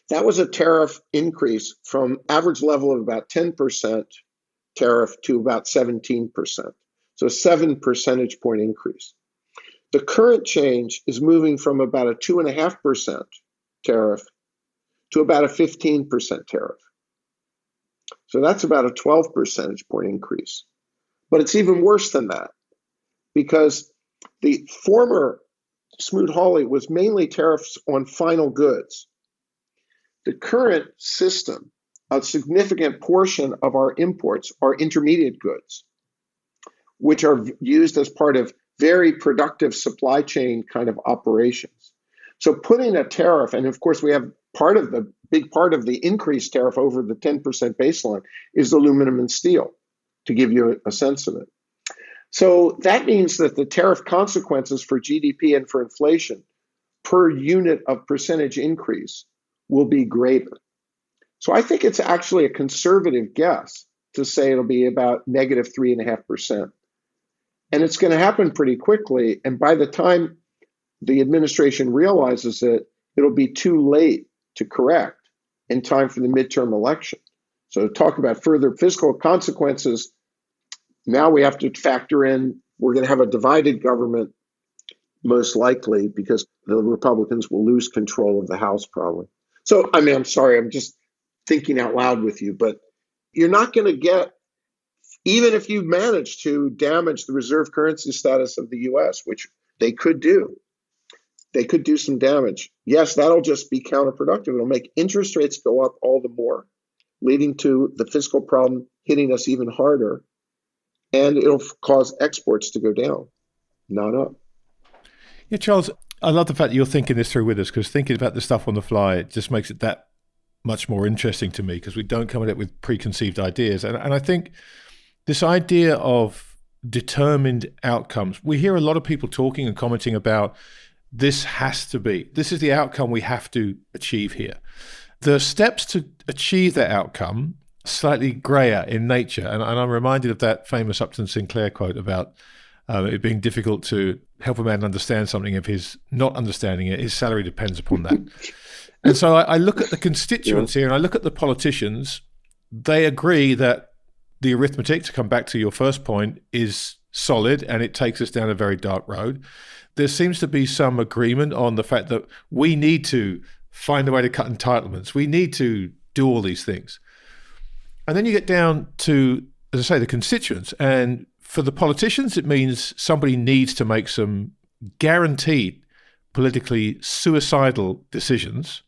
That was a tariff increase from average level of about 10% tariff to about 17%. So a 7 percentage point increase. The current change is moving from about a 2.5% tariff to about a 15% tariff. So that's about a 12 percentage point increase. But it's even worse than that, because the former Smoot-Hawley was mainly tariffs on final goods. The current system, a significant portion of our imports are intermediate goods, which are used as part of very productive supply chain kind of operations. So putting a tariff, and of course we have big part of the increased tariff over the 10% baseline is aluminum and steel, to give you a sense of it. So that means that the tariff consequences for GDP and for inflation per unit of percentage increase will be greater. So I think it's actually a conservative guess to say it'll be about negative 3.5%. And it's going to happen pretty quickly. And by the time the administration realizes it, it'll be too late to correct in time for the midterm election. So talk about further fiscal consequences. Now we have to factor in, we're going to have a divided government, most likely, because the Republicans will lose control of the House probably. So, I'm sorry, I'm just thinking out loud with you, but you're not going to get, even if you manage to damage the reserve currency status of the US, which they could do some damage. Yes, that'll just be counterproductive. It'll make interest rates go up all the more, leading to the fiscal problem hitting us even harder. And it'll cause exports to go down, not up. Yeah, Charles, I love the fact that you're thinking this through with us, because thinking about the stuff on the fly, it just makes it that much more interesting to me, because we don't come at it with preconceived ideas. And I think this idea of determined outcomes, we hear a lot of people talking and commenting about this is the outcome we have to achieve here. The steps to achieve that outcome, slightly grayer in nature. And I'm reminded of that famous Upton Sinclair quote about it being difficult to help a man understand something if he's not understanding it. His salary depends upon that. And so I look at the constituency and I look at the politicians. They agree that the arithmetic, to come back to your first point, is solid and it takes us down a very dark road. There seems to be some agreement on the fact that we need to find a way to cut entitlements. We need to do all these things. And then you get down to, as I say, the constituents. And for the politicians, it means somebody needs to make some guaranteed politically suicidal decisions,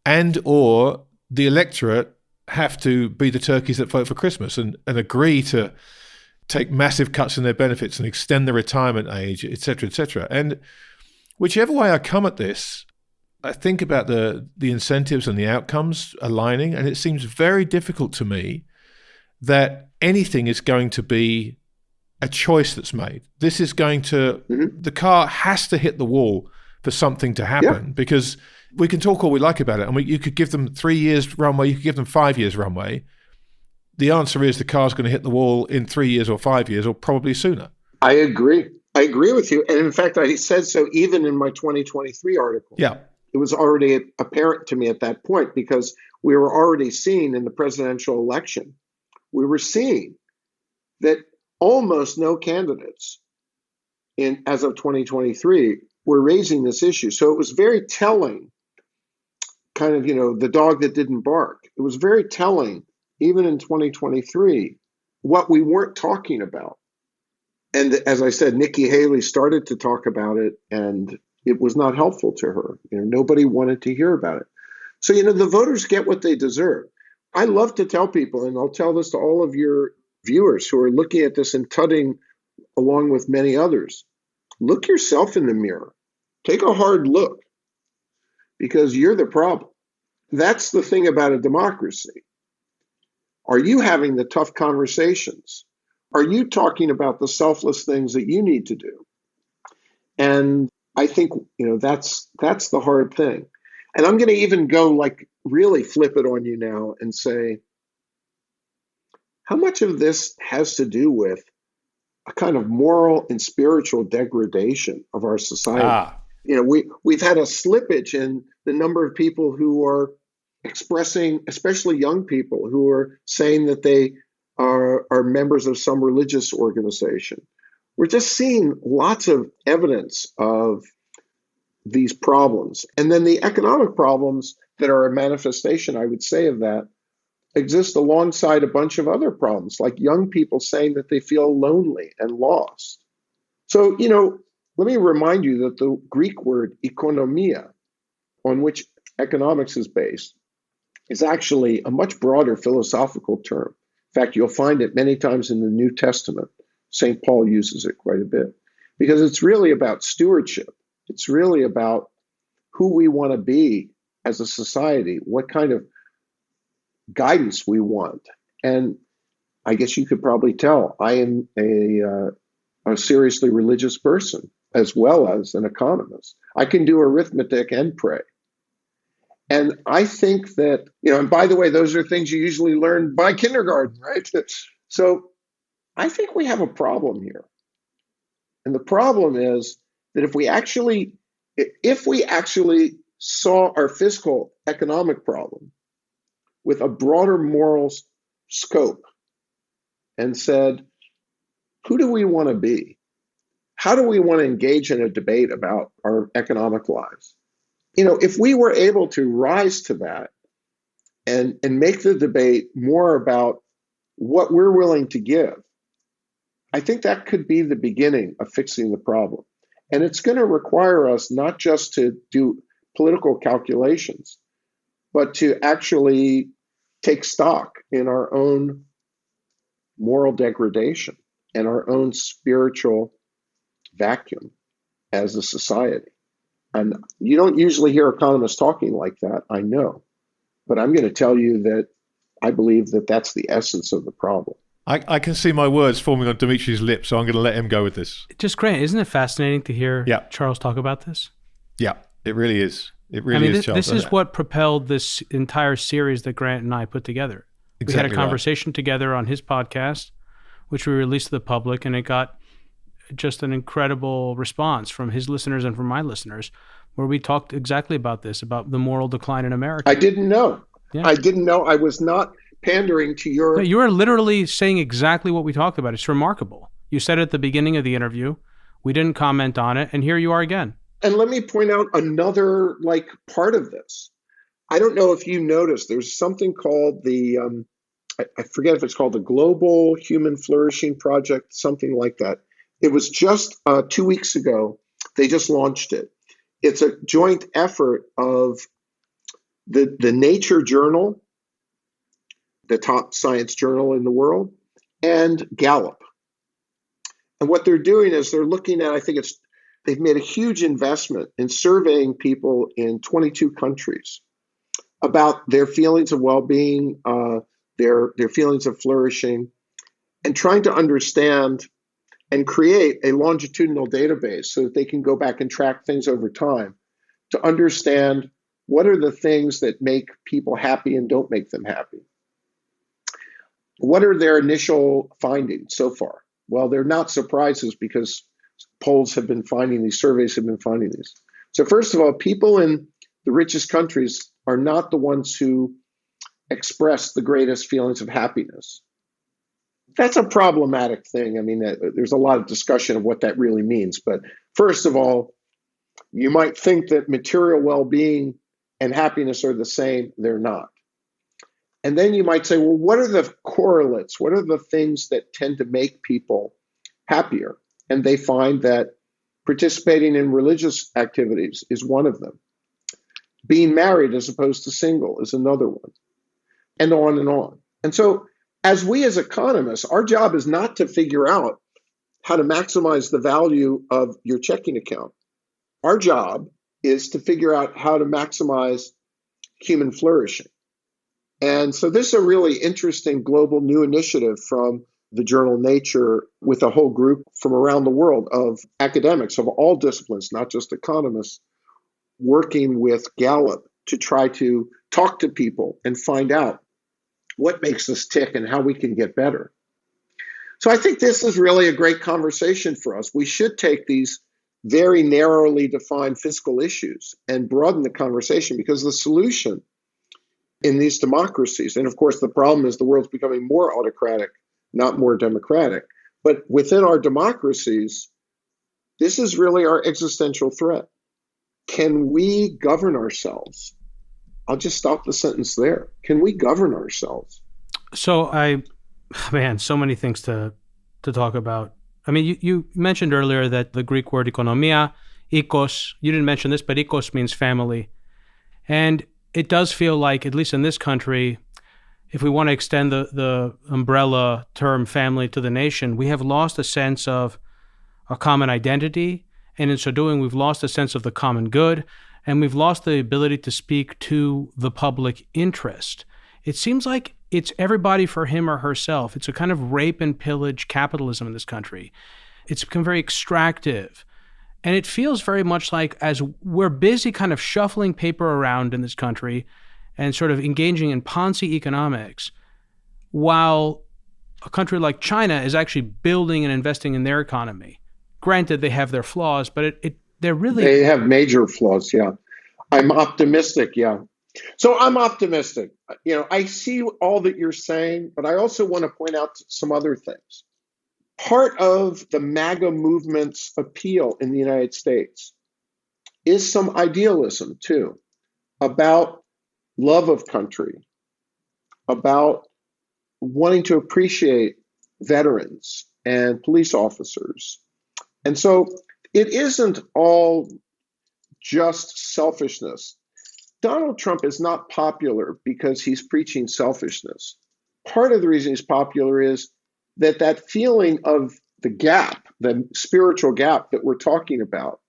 and or the electorate have to be the turkeys that vote for Christmas and agree to take massive cuts in their benefits and extend the retirement age, et cetera, et cetera. And whichever way I come at this, I think about the incentives and the outcomes aligning, and it seems very difficult to me that anything is going to be a choice that's made. This is going to, the car has to hit the wall for something to happen, because we can talk all we like about it. And you could give them 3 years runway, you could give them 5 years runway. The answer is the car's going to hit the wall in 3 years or 5 years or probably sooner. I agree. I agree with you. And in fact, I said so even in my 2023 article. Yeah. It was already apparent to me at that point because we were already seeing in the presidential election, we were seeing that almost no candidates as of 2023 were raising this issue. So it was very telling, kind of, the dog that didn't bark. It was very telling, even in 2023, what we weren't talking about. And as I said, Nikki Haley started to talk about it, and it was not helpful to her. Nobody wanted to hear about it. So, the voters get what they deserve. I love to tell people, and I'll tell this to all of your viewers who are looking at this and tutting along with many others, look yourself in the mirror. Take a hard look, because you're the problem. That's the thing about a democracy. Are you having the tough conversations? Are you talking about the selfless things that you need to do? And I think, that's the hard thing. And I'm going to even go really flip it on you now and say, how much of this has to do with a kind of moral and spiritual degradation of our society? We've had a slippage in the number of people who are expressing, especially young people who are saying that they are members of some religious organization. We're just seeing lots of evidence of these problems. And then the economic problems that are a manifestation, I would say, of that exist alongside a bunch of other problems, like young people saying that they feel lonely and lost. So, let me remind you that the Greek word economia, on which economics is based, is actually a much broader philosophical term. In fact, you'll find it many times in the New Testament. St. Paul uses it quite a bit because it's really about stewardship. It's really about who we want to be as a society, what kind of guidance we want. And I guess you could probably tell I am a seriously religious person as well as an economist. I can do arithmetic and pray. And I think that, and by the way, those are things you usually learn by kindergarten, right? So I think we have a problem here. And the problem is that if we actually saw our fiscal economic problem with a broader moral scope and said, who do we want to be? How do we want to engage in a debate about our economic lives? If we were able to rise to that and make the debate more about what we're willing to give, I think that could be the beginning of fixing the problem. And it's going to require us not just to do political calculations, but to actually take stock in our own moral degradation and our own spiritual vacuum as a society. And you don't usually hear economists talking like that, I know. But I'm going to tell you that I believe that that's the essence of the problem. I can see my words forming on Demetri's lips, so I'm going to let him go with this. Just Grant, isn't it fascinating to hear Charles talk about this? Yeah, it really is. It really is, Charles. This is what propelled this entire series that Grant and I put together. Exactly. We had a conversation together on his podcast, which we released to the public, and it got just an incredible response from his listeners and from my listeners, where we talked exactly about this, about the moral decline in America. I didn't know. Yeah. I didn't know. I was not pandering to your... No, you are literally saying exactly what we talked about. It's remarkable. You said it at the beginning of the interview. We didn't comment on it, and here you are again. And let me point out another part of this. I don't know if you noticed, there's something called the, I forget if it's called the Global Human Flourishing Project, something like that. It was just 2 weeks ago. They just launched it. It's a joint effort of the Nature journal, the top science journal in the world, and Gallup. And what they're doing is they're looking at, they've made a huge investment in surveying people in 22 countries about their feelings of well-being, their feelings of flourishing, and trying to understand and create a longitudinal database so that they can go back and track things over time to understand what are the things that make people happy and don't make them happy. What are their initial findings so far? Well, they're not surprises because polls have been finding these, surveys have been finding these. So first of all, people in the richest countries are not the ones who express the greatest feelings of happiness. That's a problematic thing. I mean, there's a lot of discussion of what that really means. But first of all, you might think that material well-being and happiness are the same. They're not. And then you might say, well, what are the correlates? What are the things that tend to make people happier? And they find that participating in religious activities is one of them. Being married as opposed to single is another one. And on and on. And so as we as economists, our job is not to figure out how to maximize the value of your checking account. Our job is to figure out how to maximize human flourishing. And so this is a really interesting global new initiative from the journal Nature with a whole group from around the world of academics of all disciplines, not just economists, working with Gallup to try to talk to people and find out what makes us tick and how we can get better. So I think this is really a great conversation for us. We should take these very narrowly defined fiscal issues and broaden the conversation, because the solution in these democracies, and of course the problem is the world's becoming more autocratic, not more democratic, but within our democracies, this is really our existential threat. Can we govern ourselves? I'll just stop the sentence there. Can we govern ourselves? So so many things to talk about. I mean, you mentioned earlier that the Greek word economia, oikos, you didn't mention this, but oikos means family. And it does feel like, at least in this country, if we want to extend the umbrella term family to the nation, we have lost a sense of a common identity. And in so doing, we've lost a sense of the common good, and we've lost the ability to speak to the public interest. It seems like it's everybody for him or herself. It's a kind of rape and pillage capitalism in this country. It's become very extractive. And it feels very much like, as we're busy kind of shuffling paper around in this country and sort of engaging in Ponzi economics, while a country like China is actually building and investing in their economy. Granted, they have their flaws, but they have major flaws. Yeah. I'm optimistic. Yeah. So I'm optimistic. I see all that you're saying, but I also want to point out some other things. Part of the MAGA movement's appeal in the United States is some idealism too, about love of country, about wanting to appreciate veterans and police officers. And so it isn't all just selfishness. Donald Trump is not popular because he's preaching selfishness. Part of the reason he's popular is that feeling of the gap, the spiritual gap that we're talking about,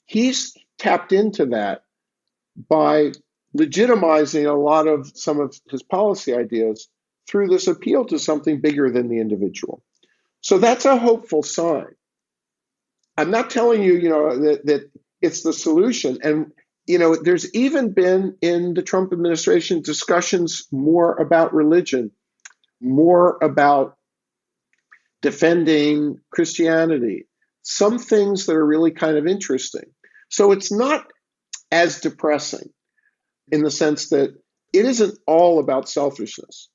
he's tapped into that by legitimizing a lot of some of his policy ideas through this appeal to something bigger than the individual. So that's a hopeful sign. I'm not telling you, that it's the solution. And, there's even been in the Trump administration discussions more about religion, more about defending Christianity, some things that are really kind of interesting. So it's not as depressing in the sense that it isn't all about selfishness.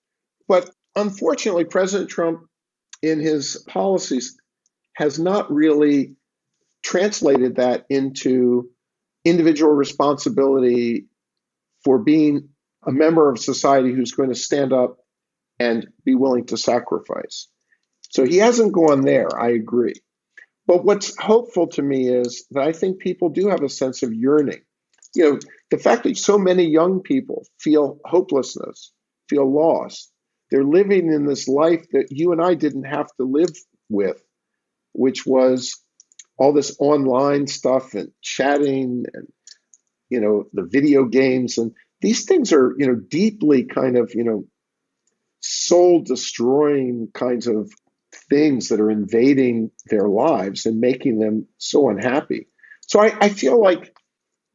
But unfortunately, President Trump in his policies has not really translated that into individual responsibility for being a member of society who's going to stand up and be willing to sacrifice. So he hasn't gone there, I agree. But what's hopeful to me is that I think people do have a sense of yearning. The fact that so many young people feel hopelessness, feel lost, they're living in this life that you and I didn't have to live with, which was all this online stuff and chatting and, the video games. And these things are, deeply kind of, soul destroying kinds of things that are invading their lives and making them so unhappy. So I feel like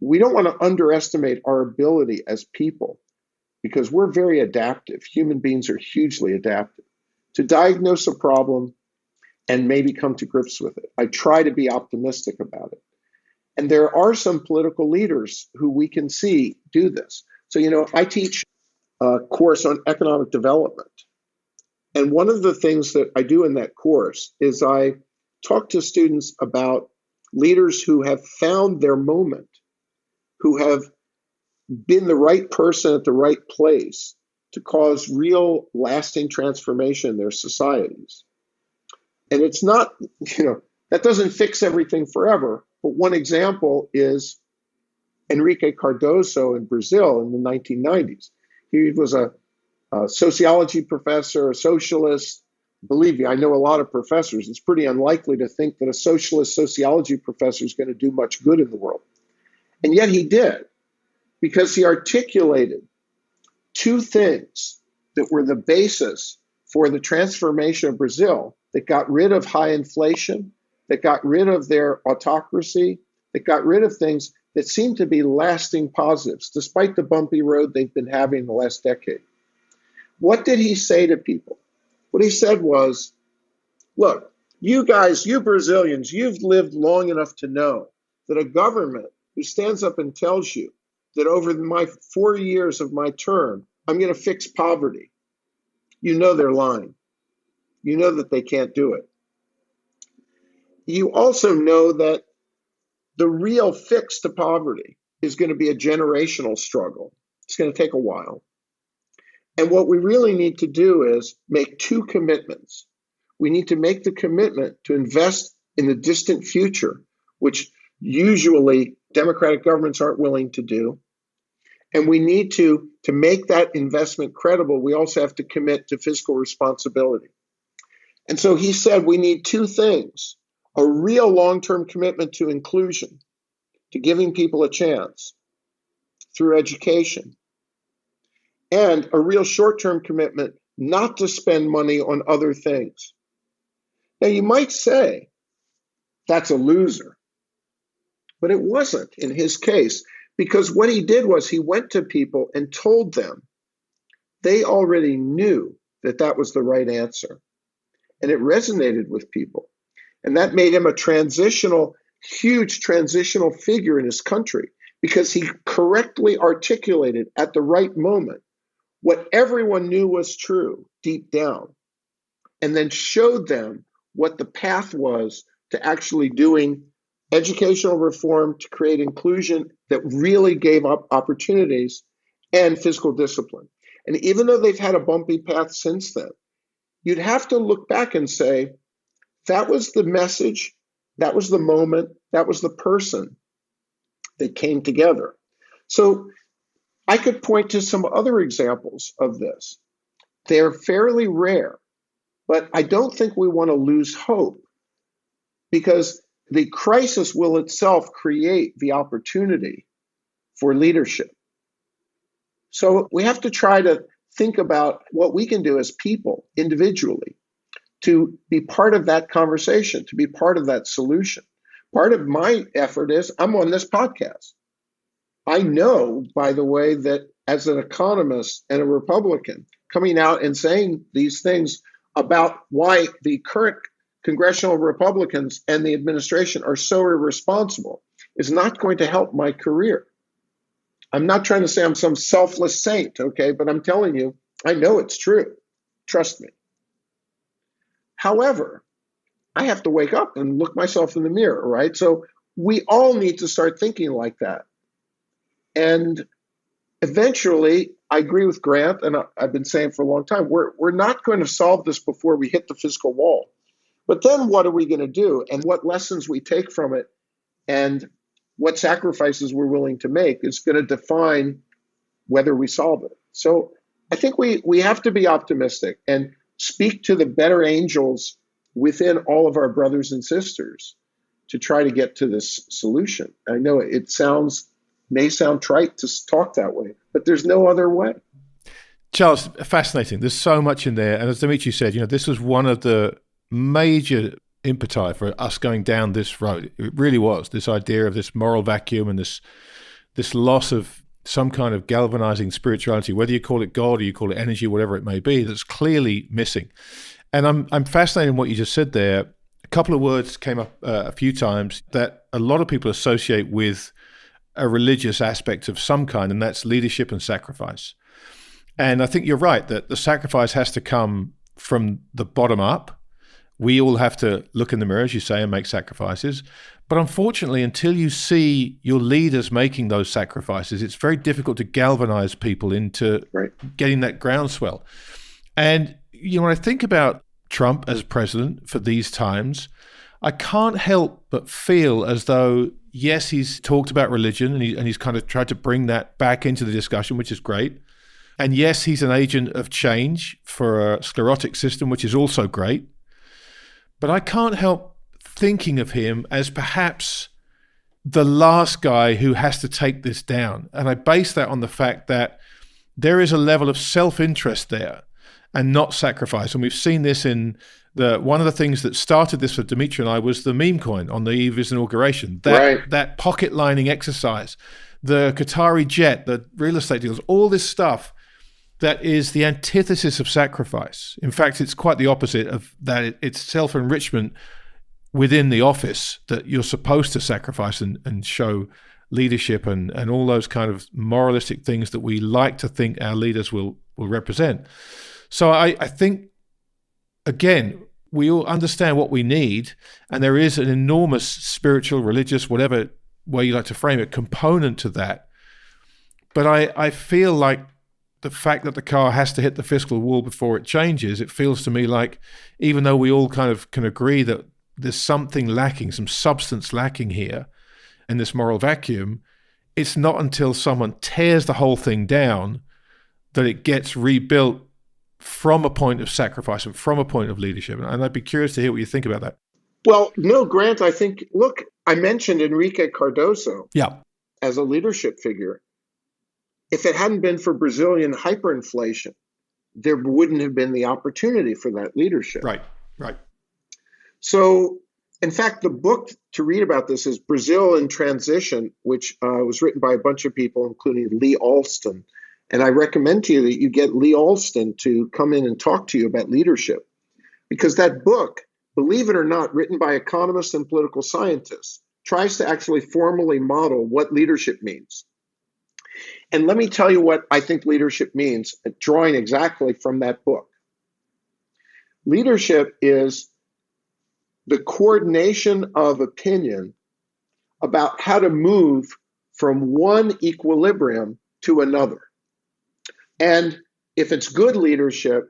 we don't want to underestimate our ability as people, because we're very adaptive. Human beings are hugely adaptive to diagnose a problem and maybe come to grips with it. I try to be optimistic about it. And there are some political leaders who we can see do this. So, I teach a course on economic development. And one of the things that I do in that course is I talk to students about leaders who have found their moment, who have been the right person at the right place to cause real lasting transformation in their societies. And it's not, that doesn't fix everything forever. But one example is Enrique Cardoso in Brazil in the 1990s. He was a sociology professor, a socialist. Believe me, I know a lot of professors. It's pretty unlikely to think that a socialist sociology professor is going to do much good in the world. And yet he did, because he articulated two things that were the basis for the transformation of Brazil, that got rid of high inflation, that got rid of their autocracy, that got rid of things that seemed to be lasting positives, despite the bumpy road they've been having in the last decade. What did he say to people? What he said was, look, you guys, you Brazilians, you've lived long enough to know that a government who stands up and tells you that over my 4 years of my term, I'm going to fix poverty, you know they're lying. You know that they can't do it. You also know that the real fix to poverty is going to be a generational struggle. It's going to take a while. And what we really need to do is make two commitments. We need to make the commitment to invest in the distant future, which usually democratic governments aren't willing to do. And we need to make that investment credible, we also have to commit to fiscal responsibility. And so he said we need two things: a real long-term commitment to inclusion, to giving people a chance through education, and a real short-term commitment not to spend money on other things. Now, you might say that's a loser, but it wasn't in his case, because what he did was he went to people and told them they already knew that that was the right answer. And it resonated with people. And that made him a huge transitional figure in his country, because he correctly articulated at the right moment what everyone knew was true deep down, and then showed them what the path was to actually doing educational reform to create inclusion that really gave up opportunities and fiscal discipline. And even though they've had a bumpy path since then, you'd have to look back and say, that was the message, that was the moment, that was the person that came together. So I could point to some other examples of this. They're fairly rare, but I don't think we want to lose hope, because the crisis will itself create the opportunity for leadership. So we have to try to think about what we can do as people individually to be part of that conversation, to be part of that solution. Part of my effort is I'm on this podcast. I know, by the way, that as an economist and a Republican, coming out and saying these things about why the current congressional Republicans and the administration are so irresponsible is not going to help my career. I'm not trying to say I'm some selfless saint, okay? But I'm telling you, I know it's true. Trust me. However, I have to wake up and look myself in the mirror, right? So we all need to start thinking like that. And eventually, I agree with Grant, and I've been saying for a long time, we're not going to solve this before we hit the fiscal wall. But then what are we going to do? And what lessons we take from it and what sacrifices we're willing to make is going to define whether we solve it. So I think we have to be optimistic and speak to the better angels within all of our brothers and sisters to try to get to this solution. I know it may sound trite to talk that way, but there's no other way. Charles, fascinating. There's so much in there. And as Demetri said, this was one of the major impeti for us going down this road. It really was, this idea of this moral vacuum and this loss of some kind of galvanizing spirituality, whether you call it God or you call it energy, whatever it may be, that's clearly missing. And I'm fascinated in what you just said there. A couple of words came up a few times that a lot of people associate with a religious aspect of some kind, and that's leadership and sacrifice. And I think you're right that the sacrifice has to come from the bottom up. We all have to look in the mirror, as you say, and make sacrifices. But unfortunately, until you see your leaders making those sacrifices, it's very difficult to galvanize people into getting that groundswell. And when I think about Trump as president for these times, I can't help but feel as though, yes, he's talked about religion and he's kind of tried to bring that back into the discussion, which is great. And yes, he's an agent of change for a sclerotic system, which is also great. But I can't help thinking of him as perhaps the last guy who has to take this down. And I base that on the fact that there is a level of self-interest there and not sacrifice. And we've seen this in one of the things that started this for Demetri and I was the meme coin on the eve of his inauguration. That pocket lining exercise, the Qatari jet, the real estate deals, all this stuff that is the antithesis of sacrifice. In fact, it's quite the opposite of that. It's self-enrichment within the office that you're supposed to sacrifice and show leadership and all those kind of moralistic things that we like to think our leaders will represent. So I think, again, we all understand what we need, and there is an enormous spiritual, religious, whatever way you like to frame it, component to that. But I feel like the fact that the car has to hit the fiscal wall before it changes, it feels to me like, even though we all kind of can agree that there's something lacking, some substance lacking here in this moral vacuum, it's not until someone tears the whole thing down that it gets rebuilt from a point of sacrifice and from a point of leadership. And I'd be curious to hear what you think about that. Well, no, Grant, I think, look, I mentioned Enrique Cardoso as a leadership figure. If it hadn't been for Brazilian hyperinflation, there wouldn't have been the opportunity for that leadership. Right. So, in fact, the book to read about this is Brazil in Transition, which was written by a bunch of people, including Lee Alston. And I recommend to you that you get Lee Alston to come in and talk to you about leadership. Because that book, believe it or not, written by economists and political scientists, tries to actually formally model what leadership means. And let me tell you what I think leadership means, drawing exactly from that book. Leadership is the coordination of opinion about how to move from one equilibrium to another. And if it's good leadership,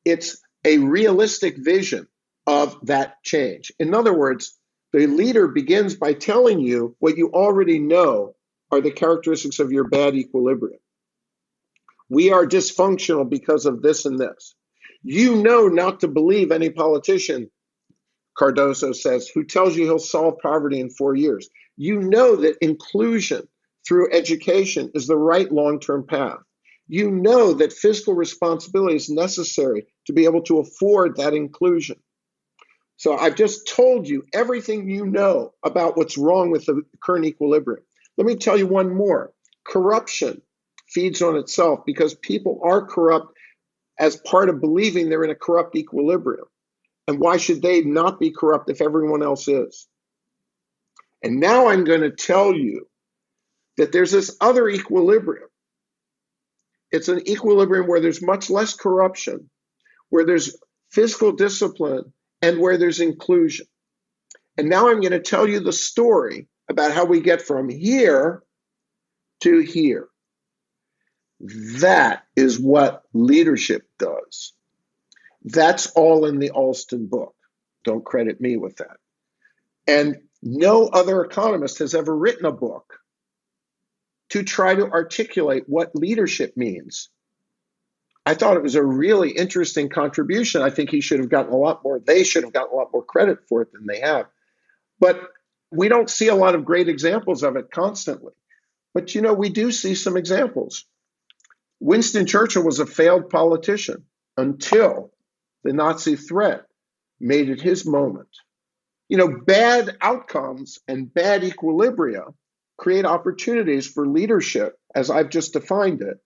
it's a realistic vision of that change. In other words, the leader begins by telling you what you already know are the characteristics of your bad equilibrium. We are dysfunctional because of this and this. You know not to believe any politician, Cardoso says, who tells you he'll solve poverty in 4 years. You know that inclusion through education is the right long-term path. You know that fiscal responsibility is necessary to be able to afford that inclusion. So I've just told you everything you know about what's wrong with the current equilibrium. Let me tell you one more. Corruption feeds on itself because people are corrupt as part of believing they're in a corrupt equilibrium. And why should they not be corrupt if everyone else is? And now I'm going to tell you that there's this other equilibrium. It's an equilibrium where there's much less corruption, where there's fiscal discipline, and where there's inclusion. And now I'm going to tell you the story about how we get from here to here. That is what leadership does. That's all in the Alston book. Don't credit me with that. And no other economist has ever written a book to try to articulate what leadership means. I thought it was a really interesting contribution. I think he should have gotten a lot more, they should have gotten a lot more credit for it than they have. But we don't see a lot of great examples of it constantly. But you know, we do see some examples. Winston Churchill was a failed politician until the Nazi threat made it his moment. You know, bad outcomes and bad equilibria create opportunities for leadership as I've just defined it,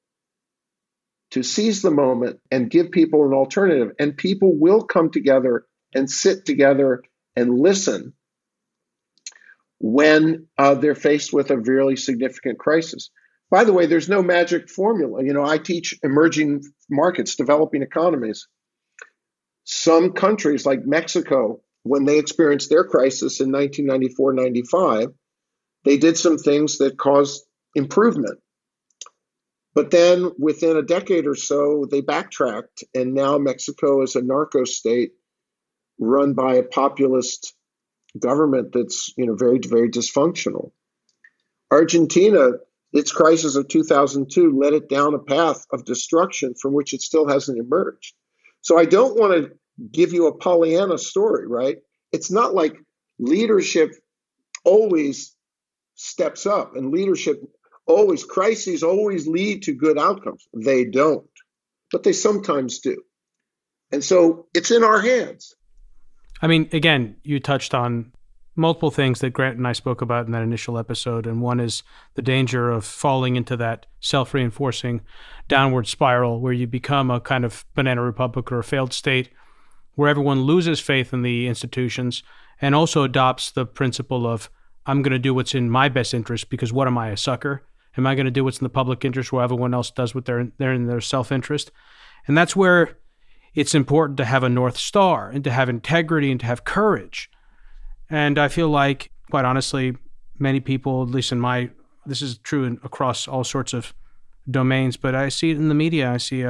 to seize the moment and give people an alternative. And people will come together and sit together and listen when they're faced with a really significant crisis. By the way, there's no magic formula. I teach emerging markets, developing economies. Some countries like Mexico, when they experienced their crisis in 1994-95, they did some things that caused improvement. But then within a decade or so, they backtracked, and now Mexico is a narco state run by a populist government that's very, very dysfunctional. Argentina, its crisis of 2002 led it down a path of destruction from which it still hasn't emerged. So I don't want to give you a Pollyanna story, right? It's not like leadership always steps up and crises always lead to good outcomes. They don't, but they sometimes do. And so it's in our hands. I mean, again, you touched on multiple things that Grant and I spoke about in that initial episode. And one is the danger of falling into that self-reinforcing downward spiral where you become a kind of banana republic or a failed state where everyone loses faith in the institutions and also adopts the principle of, I'm going to do what's in my best interest because what am I, a sucker? Am I going to do what's in the public interest where everyone else does what they're in their self-interest? And that's where it's important to have a North Star and to have integrity and to have courage. And I feel like, quite honestly, many people, at least this is true across all sorts of domains, but I see it in the media. I see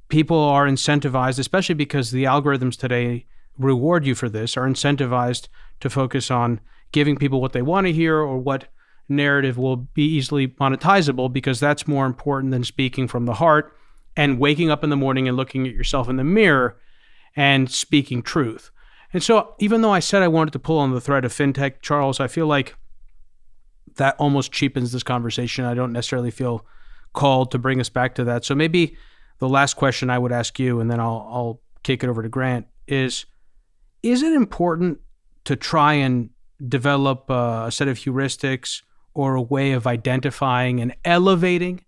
people are incentivized, especially because the algorithms today reward you for this, are incentivized to focus on giving people what they want to hear or what narrative will be easily monetizable, because that's more important than speaking from the heart and waking up in the morning and looking at yourself in the mirror and speaking truth. And so even though I said I wanted to pull on the thread of FinTech, Charles, I feel like that almost cheapens this conversation. I don't necessarily feel called to bring us back to that. So maybe the last question I would ask you, and then I'll kick it over to Grant, is it important to try and develop a set of heuristics or a way of identifying and elevating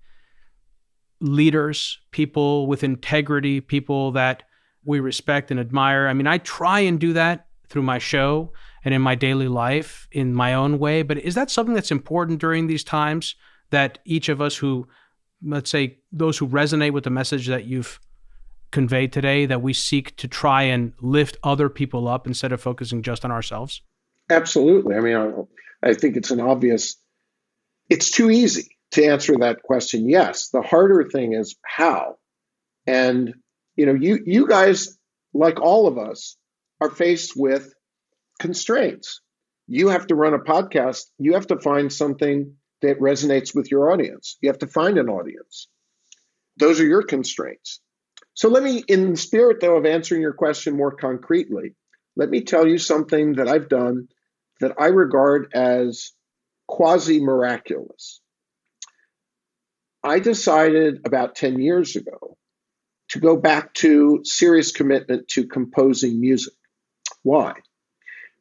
leaders, people with integrity, people that we respect and admire? I mean, I try and do that through my show and in my daily life in my own way, but is that something that's important during these times, that each of us who, let's say, those who resonate with the message that you've conveyed today, that we seek to try and lift other people up instead of focusing just on ourselves? Absolutely. I mean, I think it's too easy to answer that question. Yes. The harder thing is how. And, you guys, like all of us, are faced with constraints. You have to run a podcast. You have to find something that resonates with your audience. You have to find an audience. Those are your constraints. So let me, in the spirit, though, of answering your question more concretely, let me tell you something that I've done that I regard as quasi-miraculous. I decided about 10 years ago to go back to serious commitment to composing music. Why?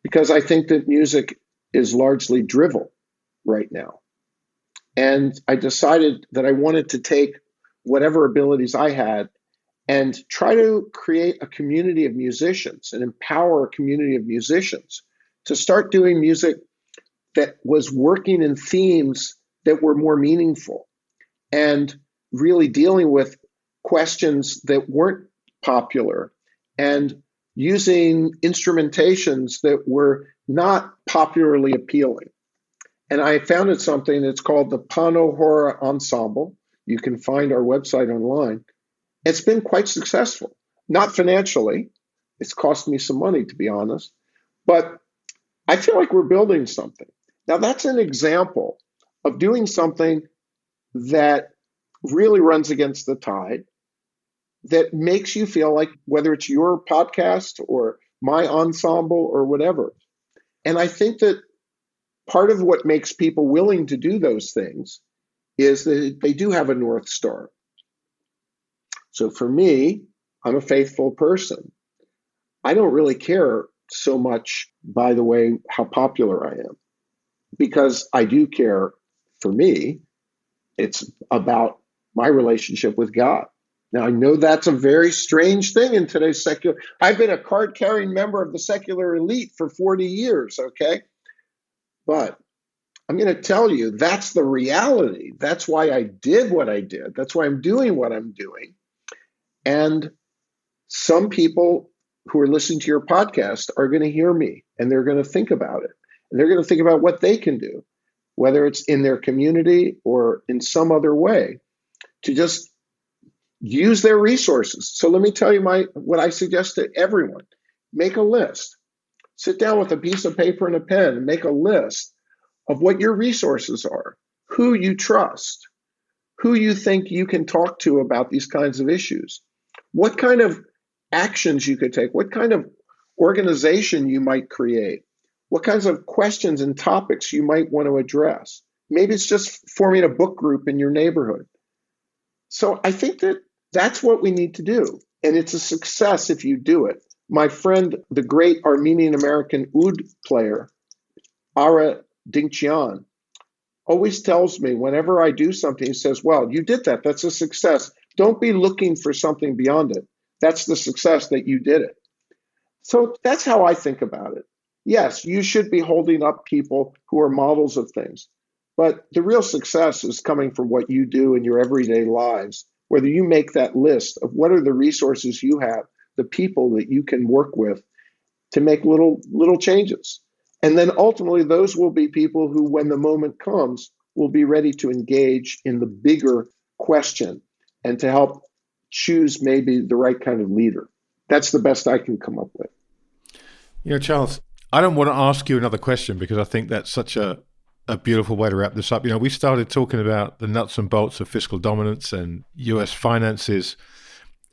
Because I think that music is largely drivel right now. And I decided that I wanted to take whatever abilities I had and try to create a community of musicians and empower a community of musicians to start doing music that was working in themes that were more meaningful and really dealing with questions that weren't popular and using instrumentations that were not popularly appealing. And I founded something that's called the Pano Hora Ensemble. You can find our website online. It's been quite successful, not financially. It's cost me some money, to be honest, but I feel like we're building something. Now, that's an example of doing something that really runs against the tide, that makes you feel like, whether it's your podcast or my ensemble or whatever. And I think that part of what makes people willing to do those things is that they do have a North Star. So for me, I'm a faithful person. I don't really care so much, by the way, how popular I am, because I do care, for me, It's about my relationship with God. Now, I know that's a very strange thing in today's secular. I've been a card-carrying member of the secular elite for 40 years, okay? But I'm going to tell you, that's the reality. That's why I did what I did. That's why I'm doing what I'm doing. And some people who are listening to your podcast are going to hear me, and they're going to think about it. And they're going to think about what they can do, whether it's in their community or in some other way, to just use their resources. So let me tell you what I suggest to everyone. Make a list. Sit down with a piece of paper and a pen and make a list of what your resources are, who you trust, who you think you can talk to about these kinds of issues, what kind of actions you could take, what kind of organization you might create, what kinds of questions and topics you might want to address. Maybe it's just forming a book group in your neighborhood. So I think that's what we need to do. And it's a success if you do it. My friend, the great Armenian-American oud player, Ara Dinkjian, always tells me whenever I do something, he says, well, you did that. That's a success. Don't be looking for something beyond it. That's the success that you did it. So that's how I think about it. Yes, you should be holding up people who are models of things. But the real success is coming from what you do in your everyday lives, whether you make that list of what are the resources you have, the people that you can work with to make little changes. And then ultimately, those will be people who, when the moment comes, will be ready to engage in the bigger question and to help choose maybe the right kind of leader. That's the best I can come up with. You know, Charles, I don't want to ask you another question because I think that's such a beautiful way to wrap this up. You know, we started talking about the nuts and bolts of fiscal dominance and US finances.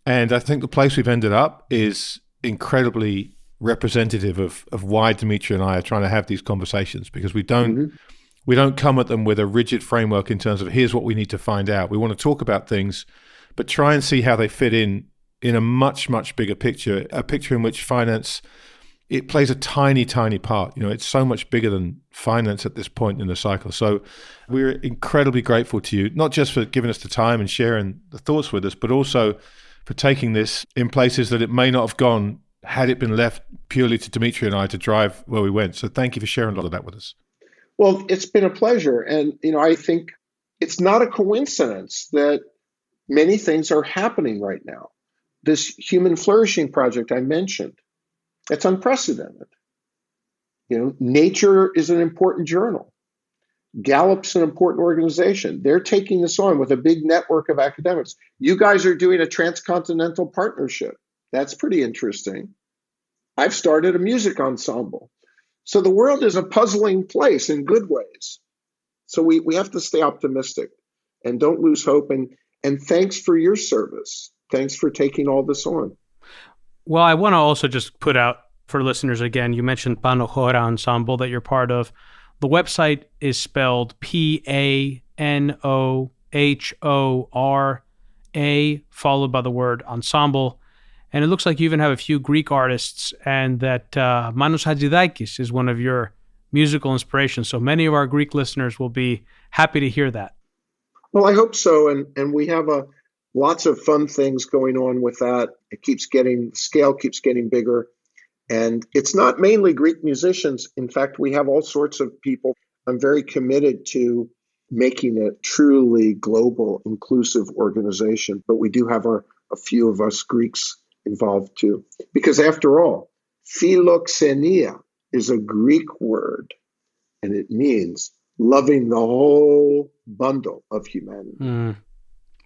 And I think the place we've ended up is incredibly representative of why Demetri and I are trying to have these conversations, because we don't come at them with a rigid framework in terms of here's what we need to find out. We want to talk about things, but try and see how they fit in a much, much bigger picture, a picture in which finance, it plays a tiny, tiny part. You know, it's so much bigger than finance at this point in the cycle. So we're incredibly grateful to you, not just for giving us the time and sharing the thoughts with us, but also for taking this in places that it may not have gone had it been left purely to Demetri and I to drive where we went. So thank you for sharing a lot of that with us. Well, it's been a pleasure. And, you know, I think it's not a coincidence that many things are happening right now. This Human Flourishing project I mentioned, it's unprecedented. You know, Nature is an important journal. Gallup's an important organization. They're taking this on with a big network of academics. You guys are doing a transcontinental partnership. That's pretty interesting. I've started a music ensemble. So the world is a puzzling place in good ways. So we have to stay optimistic and don't lose hope. And thanks for your service. Thanks for taking all this on. Well, I want to also just put out for listeners again, you mentioned Panohora Ensemble that you're part of. The website is spelled Panohora, followed by the word ensemble. And it looks like you even have a few Greek artists, and that Manos Hadjidakis is one of your musical inspirations. So many of our Greek listeners will be happy to hear that. Well, I hope so. And we have lots of fun things going on with that. Scale keeps getting bigger. And it's not mainly Greek musicians. In fact, we have all sorts of people. I'm very committed to making a truly global, inclusive organization. But we do have a few of us Greeks involved too. Because after all, philoxenia is a Greek word, and it means loving the whole bundle of humanity.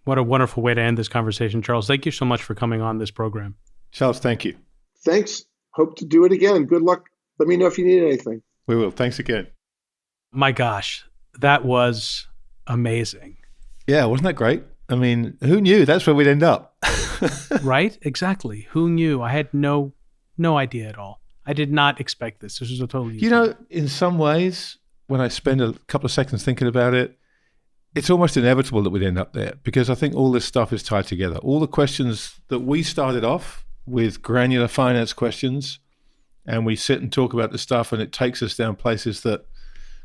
What a wonderful way to end this conversation, Charles. Thank you so much for coming on this program. Charles, thank you. Thanks. Hope to do it again. Good luck. Let me know if you need anything. We will. Thanks again. My gosh, that was amazing. Yeah, wasn't that great? I mean, who knew that's where we'd end up? Right? Exactly. Who knew? I had no idea at all. I did not expect this. This was a totally... You know, in some ways, when I spend a couple of seconds thinking about it, it's almost inevitable that we'd end up there, because I think all this stuff is tied together. All the questions that we started off with granular finance questions, and we sit and talk about the stuff, and it takes us down places that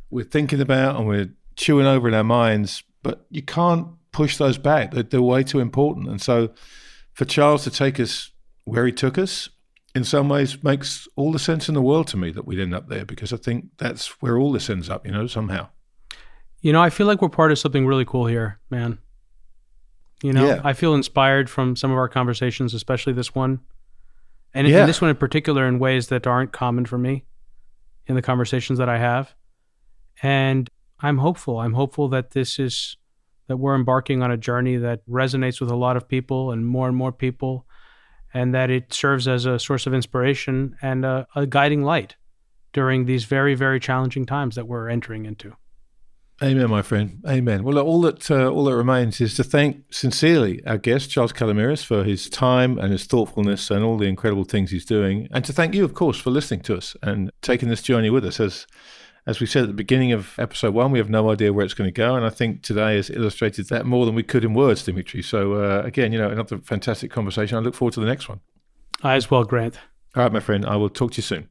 we're thinking about and we're chewing over in our minds, but you can't push those back. They're way too important. And so for Charles to take us where he took us, in some ways makes all the sense in the world to me that we'd end up there, because I think that's where all this ends up, somehow. I feel like we're part of something really cool here, man. I feel inspired from some of our conversations, especially this one. And this one in particular, in ways that aren't common for me in the conversations that I have. And I'm hopeful. I'm hopeful that that we're embarking on a journey that resonates with a lot of people and more people, and that it serves as a source of inspiration and a guiding light during these very, very challenging times that we're entering into. Amen, my friend. Amen. Well, all that remains is to thank sincerely our guest, Charles Calomiris, for his time and his thoughtfulness and all the incredible things he's doing. And to thank you, of course, for listening to us and taking this journey with us. As we said at the beginning of episode 1, we have no idea where it's going to go. And I think today has illustrated that more than we could in words, Demetri. So again, another fantastic conversation. I look forward to the next one. I as well, Grant. All right, my friend. I will talk to you soon.